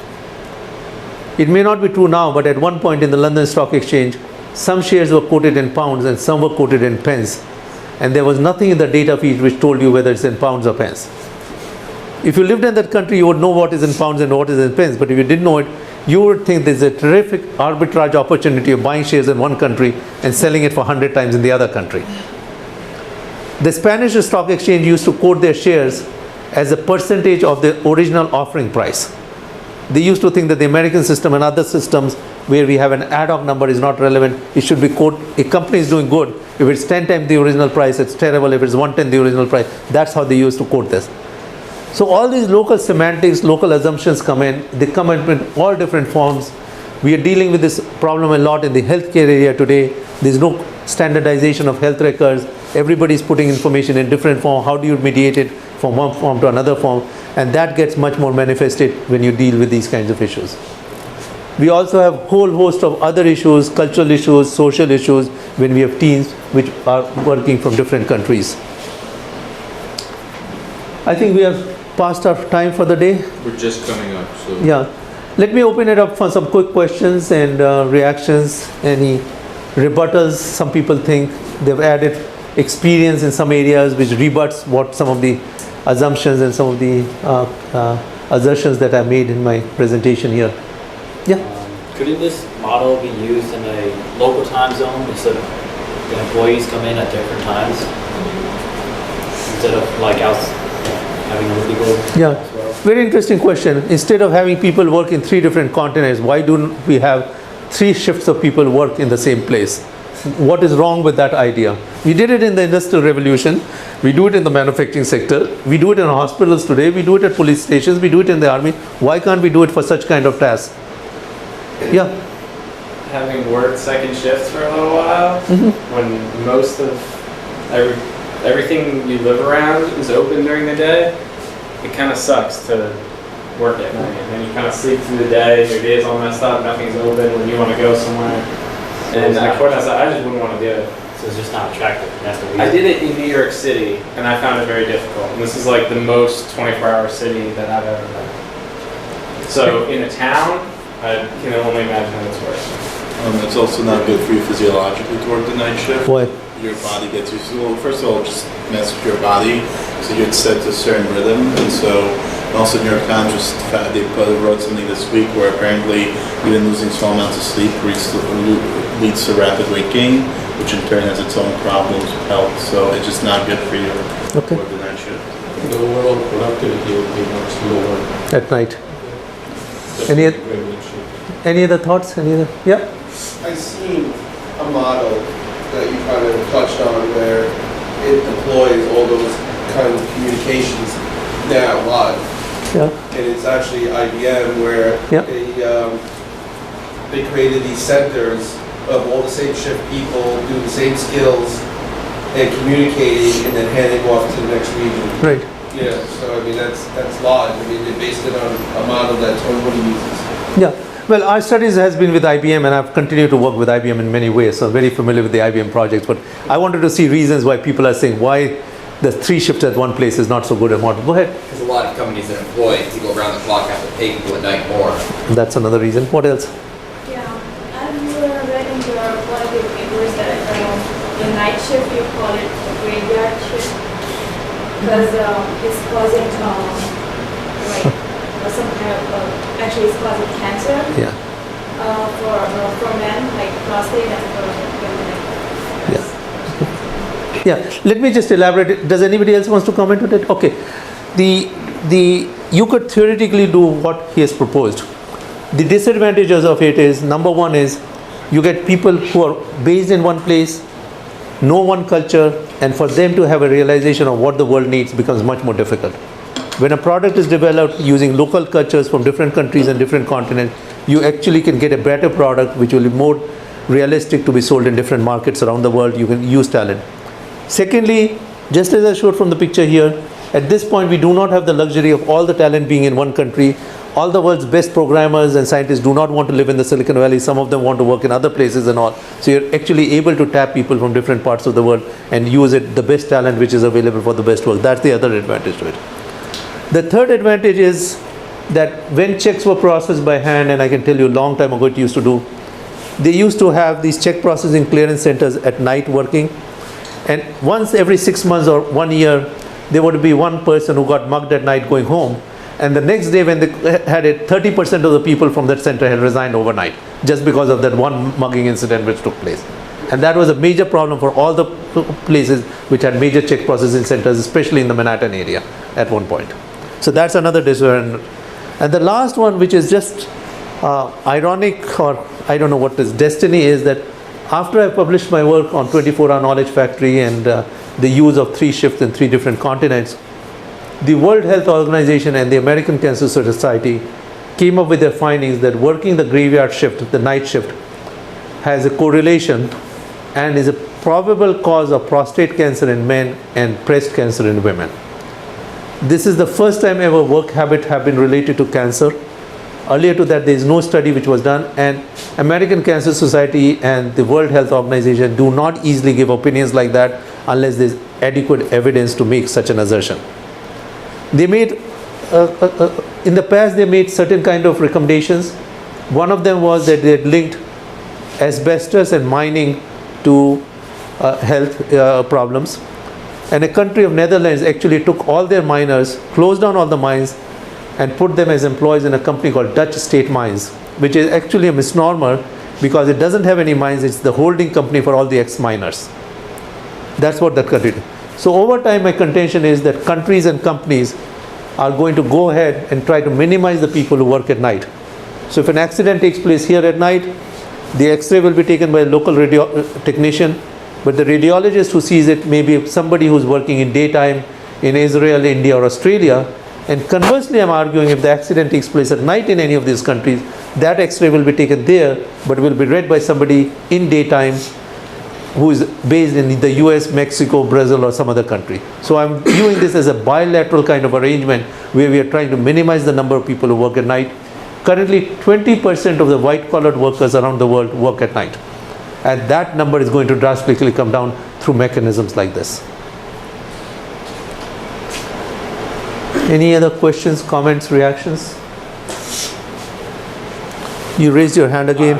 It may not be true now, but at one point in the London Stock Exchange, some shares were quoted in pounds and some were quoted in pence. And there was nothing in the data feed which told you whether it's in pounds or pence. If you lived in that country, you would know what is in pounds and what is in pence. But if you didn't know it, you would think there's a terrific arbitrage opportunity of buying shares in one country and selling it for 100 times in the other country. The Spanish Stock Exchange used to quote their shares as a percentage of the original offering price. They used to think that the American system and other systems where we have an ad hoc number is not relevant. It should be quote, a company is doing good. If it's 10 times the original price, it's terrible. If it's 1/10 the original price, that's how they used to quote this. So all these local semantics, local assumptions come in. They come in all different forms. We are dealing with this problem a lot in the healthcare area today. There's no standardization of health records. Everybody's putting information in different form. How do you mediate it from one form to another form? And that gets much more manifested when you deal with these kinds of issues. We also have a whole host of other issues, cultural issues, social issues, when we have teams which are working from different countries. I think we have passed our time for the day. We're just coming up, so. Yeah. Let me open it up for some quick questions and reactions. Any rebuttals? Some people think they've added experience in some areas which rebuts what some of the assumptions and some of the assertions that I made in my presentation here. Yeah. Couldn't this model be used in a local time zone instead of the employees come in at different times? Instead of like having a really good. Yeah. Very interesting question. Instead of having people work in 3 different continents, why don't we have 3 shifts of people work in the same place? What is wrong with that idea? We did it in the Industrial Revolution. We do it in the manufacturing sector. We do it in hospitals today. We do it at police stations. We do it in the army. Why can't we do it for such kind of tasks? Yeah. Having worked second shifts for a little while, when most of everything you live around is open during the day, it kind of sucks to work at night. And then you kind of sleep through the day, your day is all messed up, nothing's open when you want to go somewhere. And I just wouldn't want to do it. So it's just not attractive. That's the reason. I did it in New York City, and I found it very difficult. And this is like the most 24-hour city that I've ever been. So in a town, I can only imagine how it's worse. It's also not good for you physiologically to work the night shift. Why? Your body gets used to, well, first of all, just mess with your body, so you're set to a certain rhythm, and so, and also New York Times they wrote something this week where apparently even losing small amounts of sleep leads to rapid weight gain, which in turn has its own problems with health, so it's just not good for you to work the night shift. The overall productivity would be much lower. At night. Any other thoughts? Yeah? I've seen a model that you kind of touched on where it deploys all those kind of communications now live. Yeah. And it's actually IBM where they created these centers of all the same shift people doing the same skills and communicating and then handing off to the next region. Right. Yeah, so I mean that's live. I mean they based it on a model that everybody uses. Yeah. Well, our studies has been with IBM, and I've continued to work with IBM in many ways, so I'm very familiar with the IBM projects. But I wanted to see reasons why people are saying why the 3 shifts at one place is not so good a model. Go ahead. Because a lot of companies that employ people around the clock have to pay people at night more. That's another reason. What else? Yeah, I've read in one of your papers that the night shift you call it a graveyard shift because it's causing some kind of actually it's causing cancer. Yeah. For men, like prostate, and for women. Yeah. Yeah. Let me just elaborate. Does anybody else wants to comment on it? Okay. You could theoretically do what he has proposed. The disadvantages of it is, number one is you get people who are based in one place, know one culture, and for them to have a realization of what the world needs becomes much more difficult. When a product is developed using local cultures from different countries and different continents, you actually can get a better product which will be more realistic to be sold in different markets around the world. You can use talent. Secondly, just as I showed from the picture here, At this point, we do not have the luxury of all the talent being in one country. All the world's best programmers and scientists do not want to live in the Silicon Valley. Some of them want to work in other places and all. So you're actually able to tap people from different parts of the world and use it, the best talent which is available for the best work. That's the other advantage to it. The third advantage is that when checks were processed by hand, and I can tell you a long time ago it used to do, they used to have these check processing clearance centers at night working. And once every 6 months or 1 year, there would be one person who got mugged at night going home. And the next day when they had it, 30% of the people from that center had resigned overnight just because of that one mugging incident which took place. And that was a major problem for all the places which had major check processing centers, especially in the Manhattan area at one point. So that's another disadvantage. And the last one, which is just ironic, or I don't know what this destiny is, that after I published my work on 24-hour knowledge factory and the use of 3 shifts in 3 different continents, the World Health Organization and the American Cancer Society came up with their findings that working the graveyard shift, the night shift, has a correlation and is a probable cause of prostate cancer in men and breast cancer in women. This is the first time ever work habits have been related to cancer. Earlier to that, there is no study which was done, and American Cancer Society and the World Health Organization do not easily give opinions like that unless there is adequate evidence to make such an assertion. They made, in the past, they made certain kind of recommendations. One of them was that they had linked asbestos and mining to health problems. And a country of Netherlands actually took all their miners, closed down all the mines, and put them as employees in a company called Dutch State Mines, which is actually a misnomer because it doesn't have any mines. It's the holding company for all the ex-miners. That's what that country did. So over time, my contention is that countries and companies are going to go ahead and try to minimize the people who work at night. So if an accident takes place here at night, the X-ray will be taken by a local technician, but the radiologist who sees it may be somebody who's working in daytime in Israel, India, or Australia. And conversely, I'm arguing if the accident takes place at night in any of these countries, that X-ray will be taken there, but will be read by somebody in daytime who is based in the US, Mexico, Brazil, or some other country. So I'm viewing this as a bilateral kind of arrangement where we are trying to minimize the number of people who work at night. Currently, 20% of the white-collared workers around the world work at night. And that number is going to drastically come down through mechanisms like this. Any other questions, comments, reactions? You raised your hand again.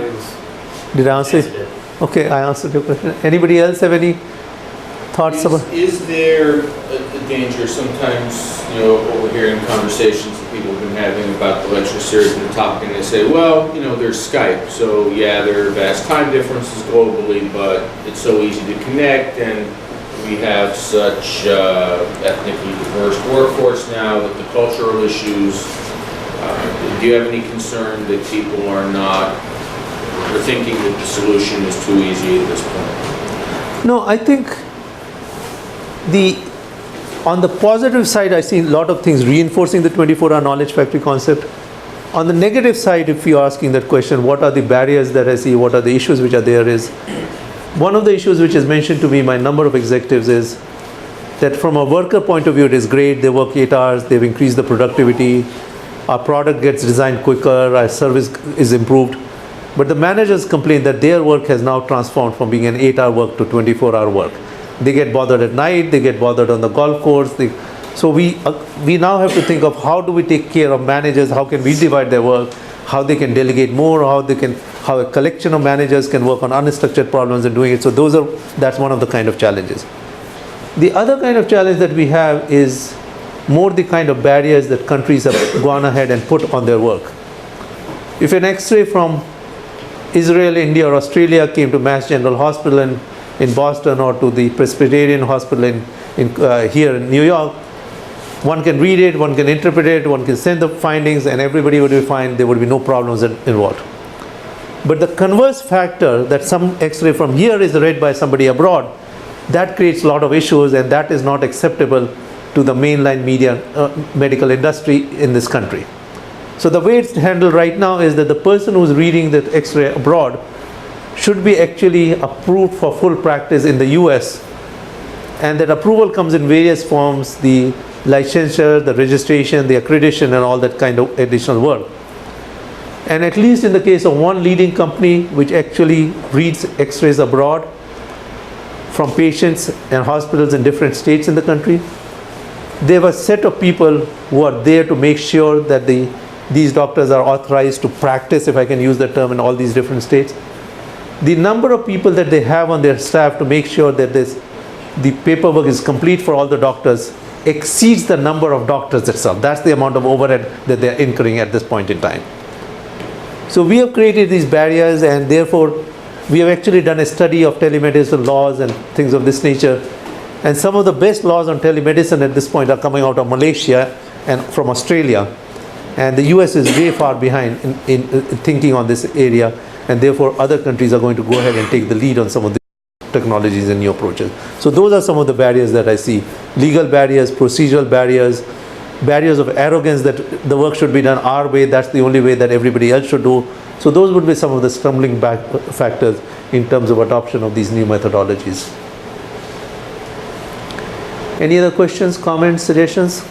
Did I answer it? Okay, I answered your question. Anybody else have any thoughts about? Is there a danger sometimes, over here in conversations that people have been having about the lecture series and the topic, and they say, well, there's Skype, so yeah, there are vast time differences globally, but it's so easy to connect, and we have such ethnically diverse workforce now that the cultural issues, do you have any concern that people are not, or thinking that the solution is too easy at this point? No, I think on the positive side, I see a lot of things reinforcing the 24-hour knowledge factory concept. On the negative side, if you're asking that question, what are the barriers that I see, what are the issues which are there, is one of the issues which is mentioned to me by a number of executives is that from a worker point of view, it is great, they work 8 hours, they've increased the productivity, our product gets designed quicker, our service is improved. But the managers complain that their work has now transformed from being an 8-hour work to 24-hour work. They get bothered at night, they get bothered on the golf course. So we now have to think of how do we take care of managers, how can we divide their work, how they can delegate more, how a collection of managers can work on unstructured problems and doing it. So that's one of the kind of challenges. The other kind of challenge that we have is more the kind of barriers that countries have gone ahead and put on their work. If an X-ray from Israel, India, or Australia came to Mass General Hospital in Boston, or to the Presbyterian Hospital here in New York, one can read it, one can interpret it, one can send the findings, and everybody would be fine. There would be no problems involved. But the converse factor that some X-ray from here is read by somebody abroad, that creates a lot of issues, and that is not acceptable to the mainline medical industry in this country. So the way it's handled right now is that the person who's reading the X-ray abroad should be actually approved for full practice in the US, and that approval comes in various forms. The licensure, the registration, the accreditation, and all that kind of additional work. And at least in the case of one leading company which actually reads x-rays abroad from patients and hospitals in different states in the country, they have a set of people who are there to make sure that these doctors are authorized to practice, if I can use that term, in all these different states. The number of people that they have on their staff to make sure that the paperwork is complete for all the doctors exceeds the number of doctors itself. That's the amount of overhead that they're incurring at this point in time. So we have created these barriers, and therefore we have actually done a study of telemedicine laws and things of this nature. And some of the best laws on telemedicine at this point are coming out of Malaysia and from Australia. And the US is way far behind in thinking on this area, and therefore other countries are going to go ahead and take the lead on some of the technologies and new approaches. So those are some of the barriers that I see. Legal barriers, procedural barriers, barriers of arrogance that the work should be done our way, that's the only way that everybody else should do. So those would be some of the stumbling back factors in terms of adoption of these new methodologies. Any other questions, comments, suggestions?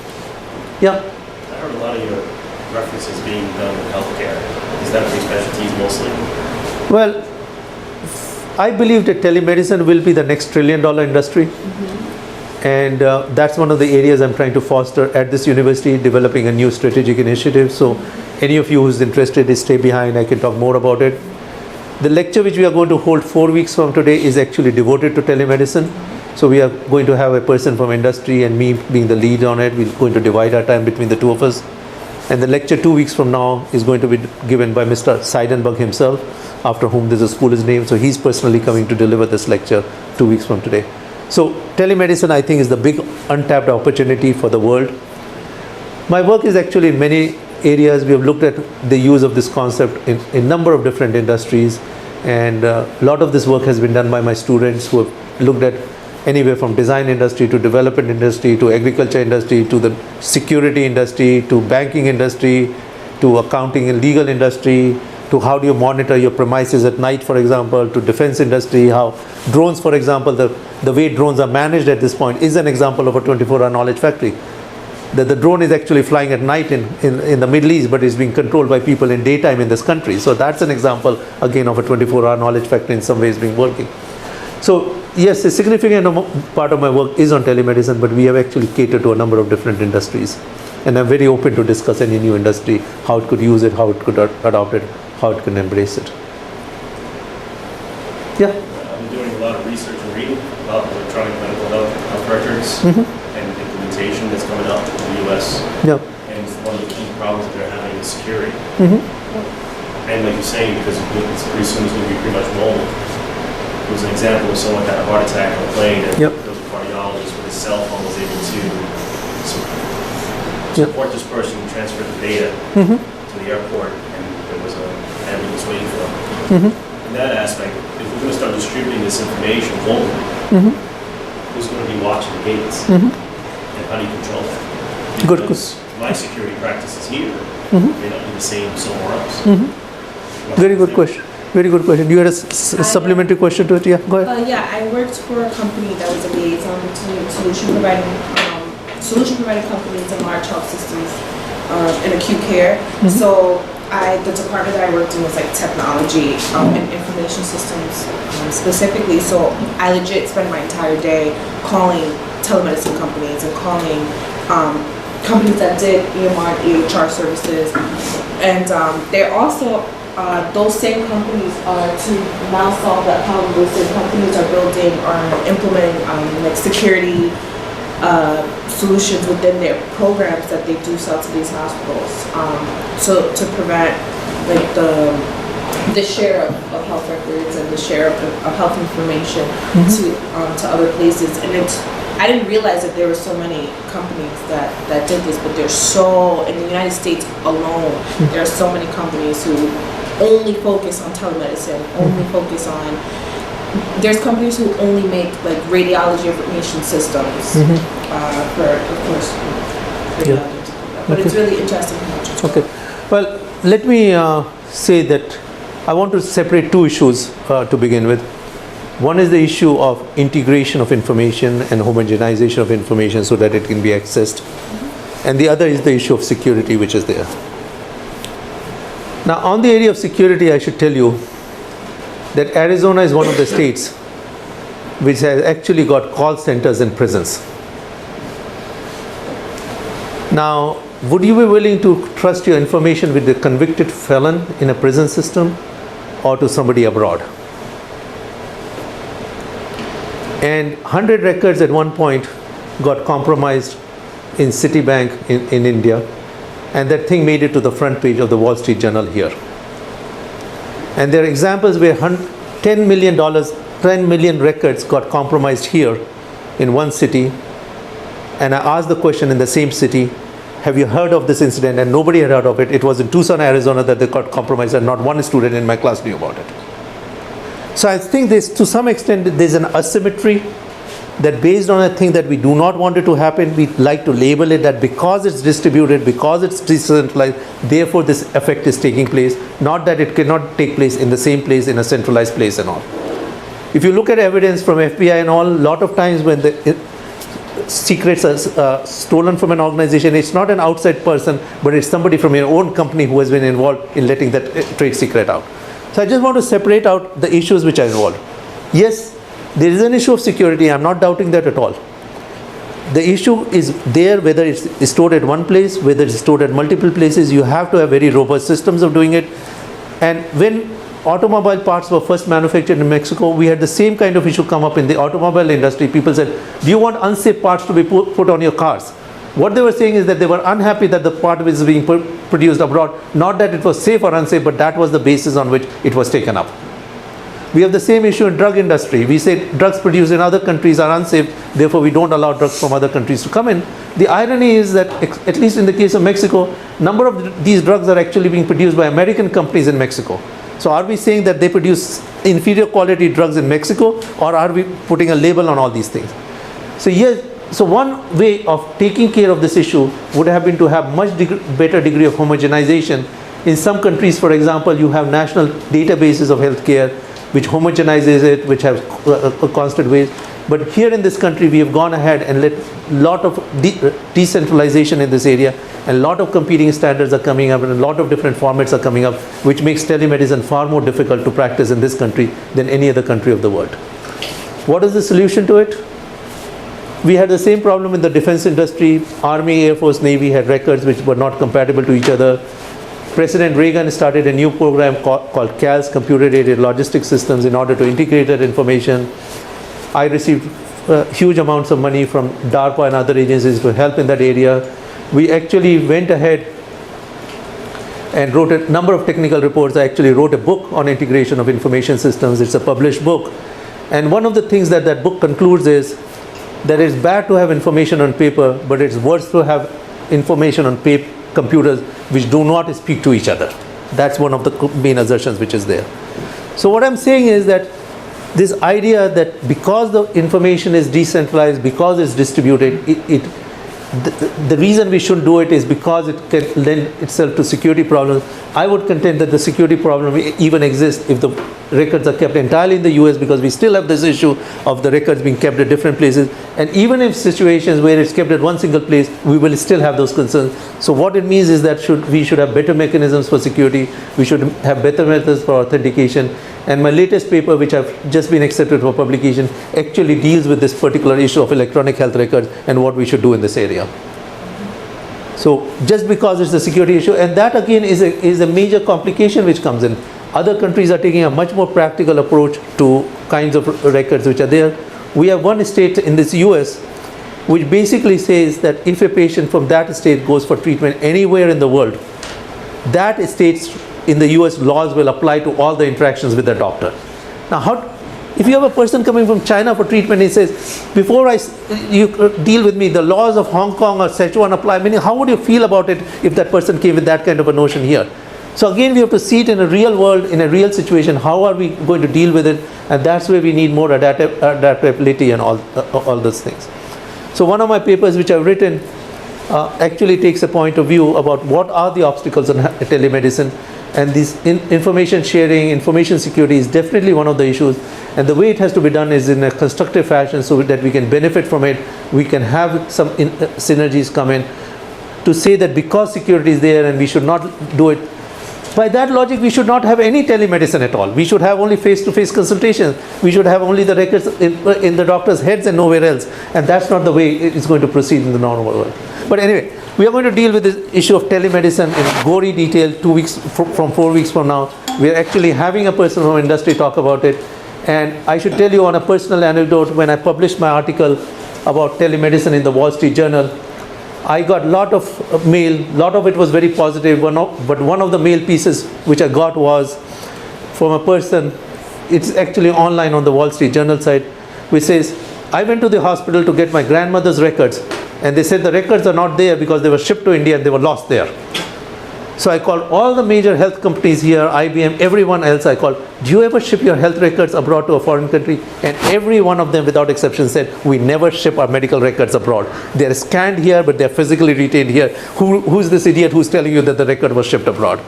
Yeah? I heard a lot of your references being done with healthcare. Is that three specialties mostly? Well, I believe that telemedicine will be the next $1 trillion industry. And that's one of the areas I'm trying to foster at this university, developing a new strategic initiative. So any of you who's interested, stay behind. I can talk more about it. The lecture which we are going to hold 4 weeks from today is actually devoted to telemedicine. So we are going to have a person from industry and me being the lead on it. We're going to divide our time between the two of us. And the lecture 2 weeks from now is going to be given by Mr. Seidenberg himself, after whom this school is named. So he's personally coming to deliver this lecture 2 weeks from today. So telemedicine, I think, is the big untapped opportunity for the world. My work is actually in many areas. We have looked at the use of this concept in a number of different industries. And a lot of this work has been done by my students who have looked at anywhere from design industry to development industry to agriculture industry to the security industry to banking industry to accounting and legal industry to how do you monitor your premises at night, for example, to defense industry, how drones, for example, the way drones are managed at this point is an example of a 24-hour knowledge factory. That the drone is actually flying at night in the Middle East, but is being controlled by people in daytime in this country. So that's an example, again, of a 24-hour knowledge factory in some ways being working. So yes, a significant part of my work is on telemedicine, but we have actually catered to a number of different industries. And I'm very open to discuss any new industry, how it could use it, how it could adopt it, how it can embrace it. Yeah? I'm doing a lot of research and reading about electronic medical health records and implementation that's coming out in the US. Yeah. And one of the key problems that they're having is security. And like you're saying, because it's pretty soon it's going to be pretty much mobile. There was an example of someone had a heart attack on a plane, and there was a cardiologist with his cell phone was able to support this person and transfer the data to the airport, and there was an ambulance waiting for them. In that aspect, if we're going to start distributing this information globally, who's going to be watching the gates? And how do you control that? Good. Because my security practices here may not be the same somewhere else. Very good question. Very good question. You had a supplementary question to it? Yeah, go ahead. Yeah, I worked for a company that was a liaison between solution providing companies and large health systems in acute care. So the department that I worked in was like technology and information systems specifically. So I legit spent my entire day calling telemedicine companies and calling companies that did EMR and EHR services. And they're also those same companies are to now solve that problem. Those same companies are building or implementing like security solutions within their programs that they do sell to these hospitals. So to prevent like the share of health records and the share of health information to other places. And I didn't realize that there were so many companies that did this, but there's so, in the United States alone, there are so many companies who only focus on telemedicine, only focus on, there's companies who only make like radiology information systems for, of course, radiology. But it's really interesting how much it's Okay. Well, let me say that I want to separate two issues to begin with. One is the issue of integration of information and homogenization of information so that it can be accessed. And the other is the issue of security, which is there. Now, on the area of security, I should tell you that Arizona is one of the states which has actually got call centers in prisons. Now, would you be willing to trust your information with a convicted felon in a prison system or to somebody abroad? And 100 records at one point got compromised in Citibank in India, and that thing made it to the front page of the Wall Street Journal here. And there are examples where $10 million records got compromised here in one city. And I asked the question in the same city, have you heard of this incident? And nobody had heard of it. It was in Tucson, Arizona that they got compromised, and not one student in my class knew about it. So I think to some extent, there's an asymmetry that based on a thing that we do not want it to happen, we like to label it that because it's distributed, because it's decentralized, therefore this effect is taking place, not that it cannot take place in the same place, in a centralized place and all. If you look at evidence from FBI and all, a lot of times when the secrets are stolen from an organization, it's not an outside person, but it's somebody from your own company who has been involved in letting that trade secret out. So I just want to separate out the issues which are involved. Yes, there is an issue of security. I'm not doubting that at all. The issue is there, whether it's stored at one place, whether it's stored at multiple places. You have to have very robust systems of doing it. And when automobile parts were first manufactured in Mexico, we had the same kind of issue come up in the automobile industry. People said, do you want unsafe parts to be put on your cars? What they were saying is that they were unhappy that the part was being produced abroad, not that it was safe or unsafe, but that was the basis on which it was taken up. We have the same issue in drug industry. We say drugs produced in other countries are unsafe, therefore we don't allow drugs from other countries to come in. The irony is that, at least in the case of Mexico, number of these drugs are actually being produced by American companies in Mexico. So are we saying that they produce inferior quality drugs in Mexico, or are we putting a label on all these things? So yes, so one way of taking care of this issue would have been to have much better degree of homogenization. In some countries, for example, you have national databases of healthcare which homogenizes it, which have a constant ways. But here in this country, we have gone ahead and let a lot of decentralization in this area, and a lot of competing standards are coming up, and a lot of different formats are coming up, which makes telemedicine far more difficult to practice in this country than any other country of the world. What is the solution to it? We had the same problem in the defense industry. Army, Air Force, Navy had records which were not compatible to each other. President Reagan started a new program called CALS, Computer-Aided Logistics Systems, in order to integrate that information. I received huge amounts of money from DARPA and other agencies to help in that area. We actually went ahead and wrote a number of technical reports. I actually wrote a book on integration of information systems. It's a published book. And one of the things that that book concludes is that it's bad to have information on paper, but it's worse to have information on computers which do not speak to each other. That's one of the main assertions which is there. So what I'm saying is that this idea that because the information is decentralized, because it's distributed, the reason we shouldn't do it is because it can lend itself to security problems. I would contend that the security problem even exists if the records are kept entirely in the US, because we still have this issue of the records being kept at different places. And even if situations where it's kept at one single place, we will still have those concerns. So what it means is that we should have better mechanisms for security. We should have better methods for authentication. And my latest paper, which I've just been accepted for publication, actually deals with this particular issue of electronic health records and what we should do in this area. So just because it's a security issue, and that again is a major complication which comes in. Other countries are taking a much more practical approach to kinds of records which are there. We have one state in this US which basically says that if a patient from that state goes for treatment anywhere in the world, that state's in the US laws will apply to all the interactions with the doctor. Now, if you have a person coming from China for treatment, he says, before you deal with me, the laws of Hong Kong or Sichuan apply, meaning how would you feel about it if that person came with that kind of a notion here? So again, we have to see it in a real world, in a real situation. How are we going to deal with it? And that's where we need more adaptability and all those things. So one of my papers which I've written actually takes a point of view about what are the obstacles in telemedicine, and this information sharing, information security is definitely one of the issues, and the way it has to be done is in a constructive fashion so that we can benefit from it. We can have some synergies come in to say that because security is there and we should not do it. By that logic, we should not have any telemedicine at all. We should have only face-to-face consultations. We should have only the records in the doctor's heads and nowhere else. And that's not the way it's going to proceed in the normal world. But anyway, we are going to deal with this issue of telemedicine in gory detail 2 weeks from 4 weeks from now. We are actually having a person from industry talk about it. And I should tell you on a personal anecdote, when I published my article about telemedicine in the Wall Street Journal, I got a lot of mail, a lot of it was very positive, but one of the mail pieces which I got was from a person, it's actually online on the Wall Street Journal site, which says, I went to the hospital to get my grandmother's records, and they said the records are not there because they were shipped to India and they were lost there. So I called all the major health companies here, IBM, everyone else. I called, do you ever ship your health records abroad to a foreign country? And every one of them, without exception, said, we never ship our medical records abroad. They're scanned here, but they're physically retained here. Who's this idiot who's telling you that the record was shipped abroad?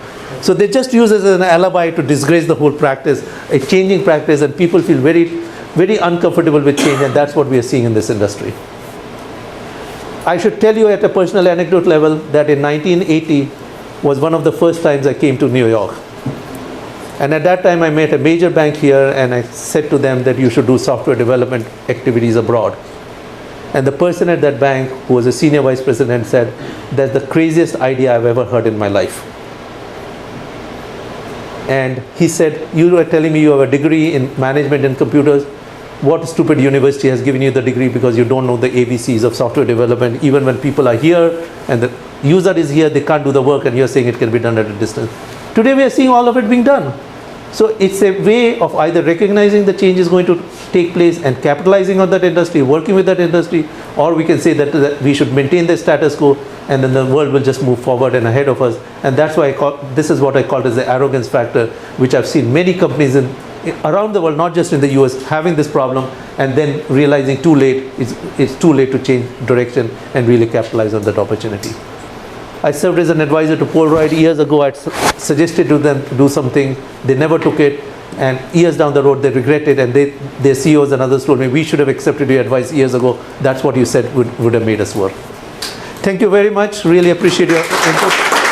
So they just use it as an alibi to disgrace the whole practice, a changing practice, and people feel very, very uncomfortable with change, and that's what we are seeing in this industry. I should tell you at a personal anecdote level that in 1980, was one of the first times I came to New York. And at that time I met a major bank here and I said to them that you should do software development activities abroad. And the person at that bank, who was a senior vice president, said, that's the craziest idea I've ever heard in my life. And he said, you are telling me you have a degree in management and computers. What stupid university has given you the degree because you don't know the ABCs of software development? Even when people are here and the user is here, they can't do the work, and you're saying it can be done at a distance. Today we are seeing all of it being done. So it's a way of either recognizing the change is going to take place and capitalizing on that industry, working with that industry, or we can say that we should maintain the status quo and then the world will just move forward and ahead of us. And that's why this is what I call as the arrogance factor, which I've seen many companies around the world, not just in the US, having this problem and then realizing too late, it's too late to change direction and really capitalize on that opportunity. I served as an advisor to Polaroid years ago. I suggested to them to do something. They never took it. And years down the road, they regret it. And their CEOs and others told me, we should have accepted your advice years ago. That's what you said would have made us work. Thank you very much. Really appreciate your input.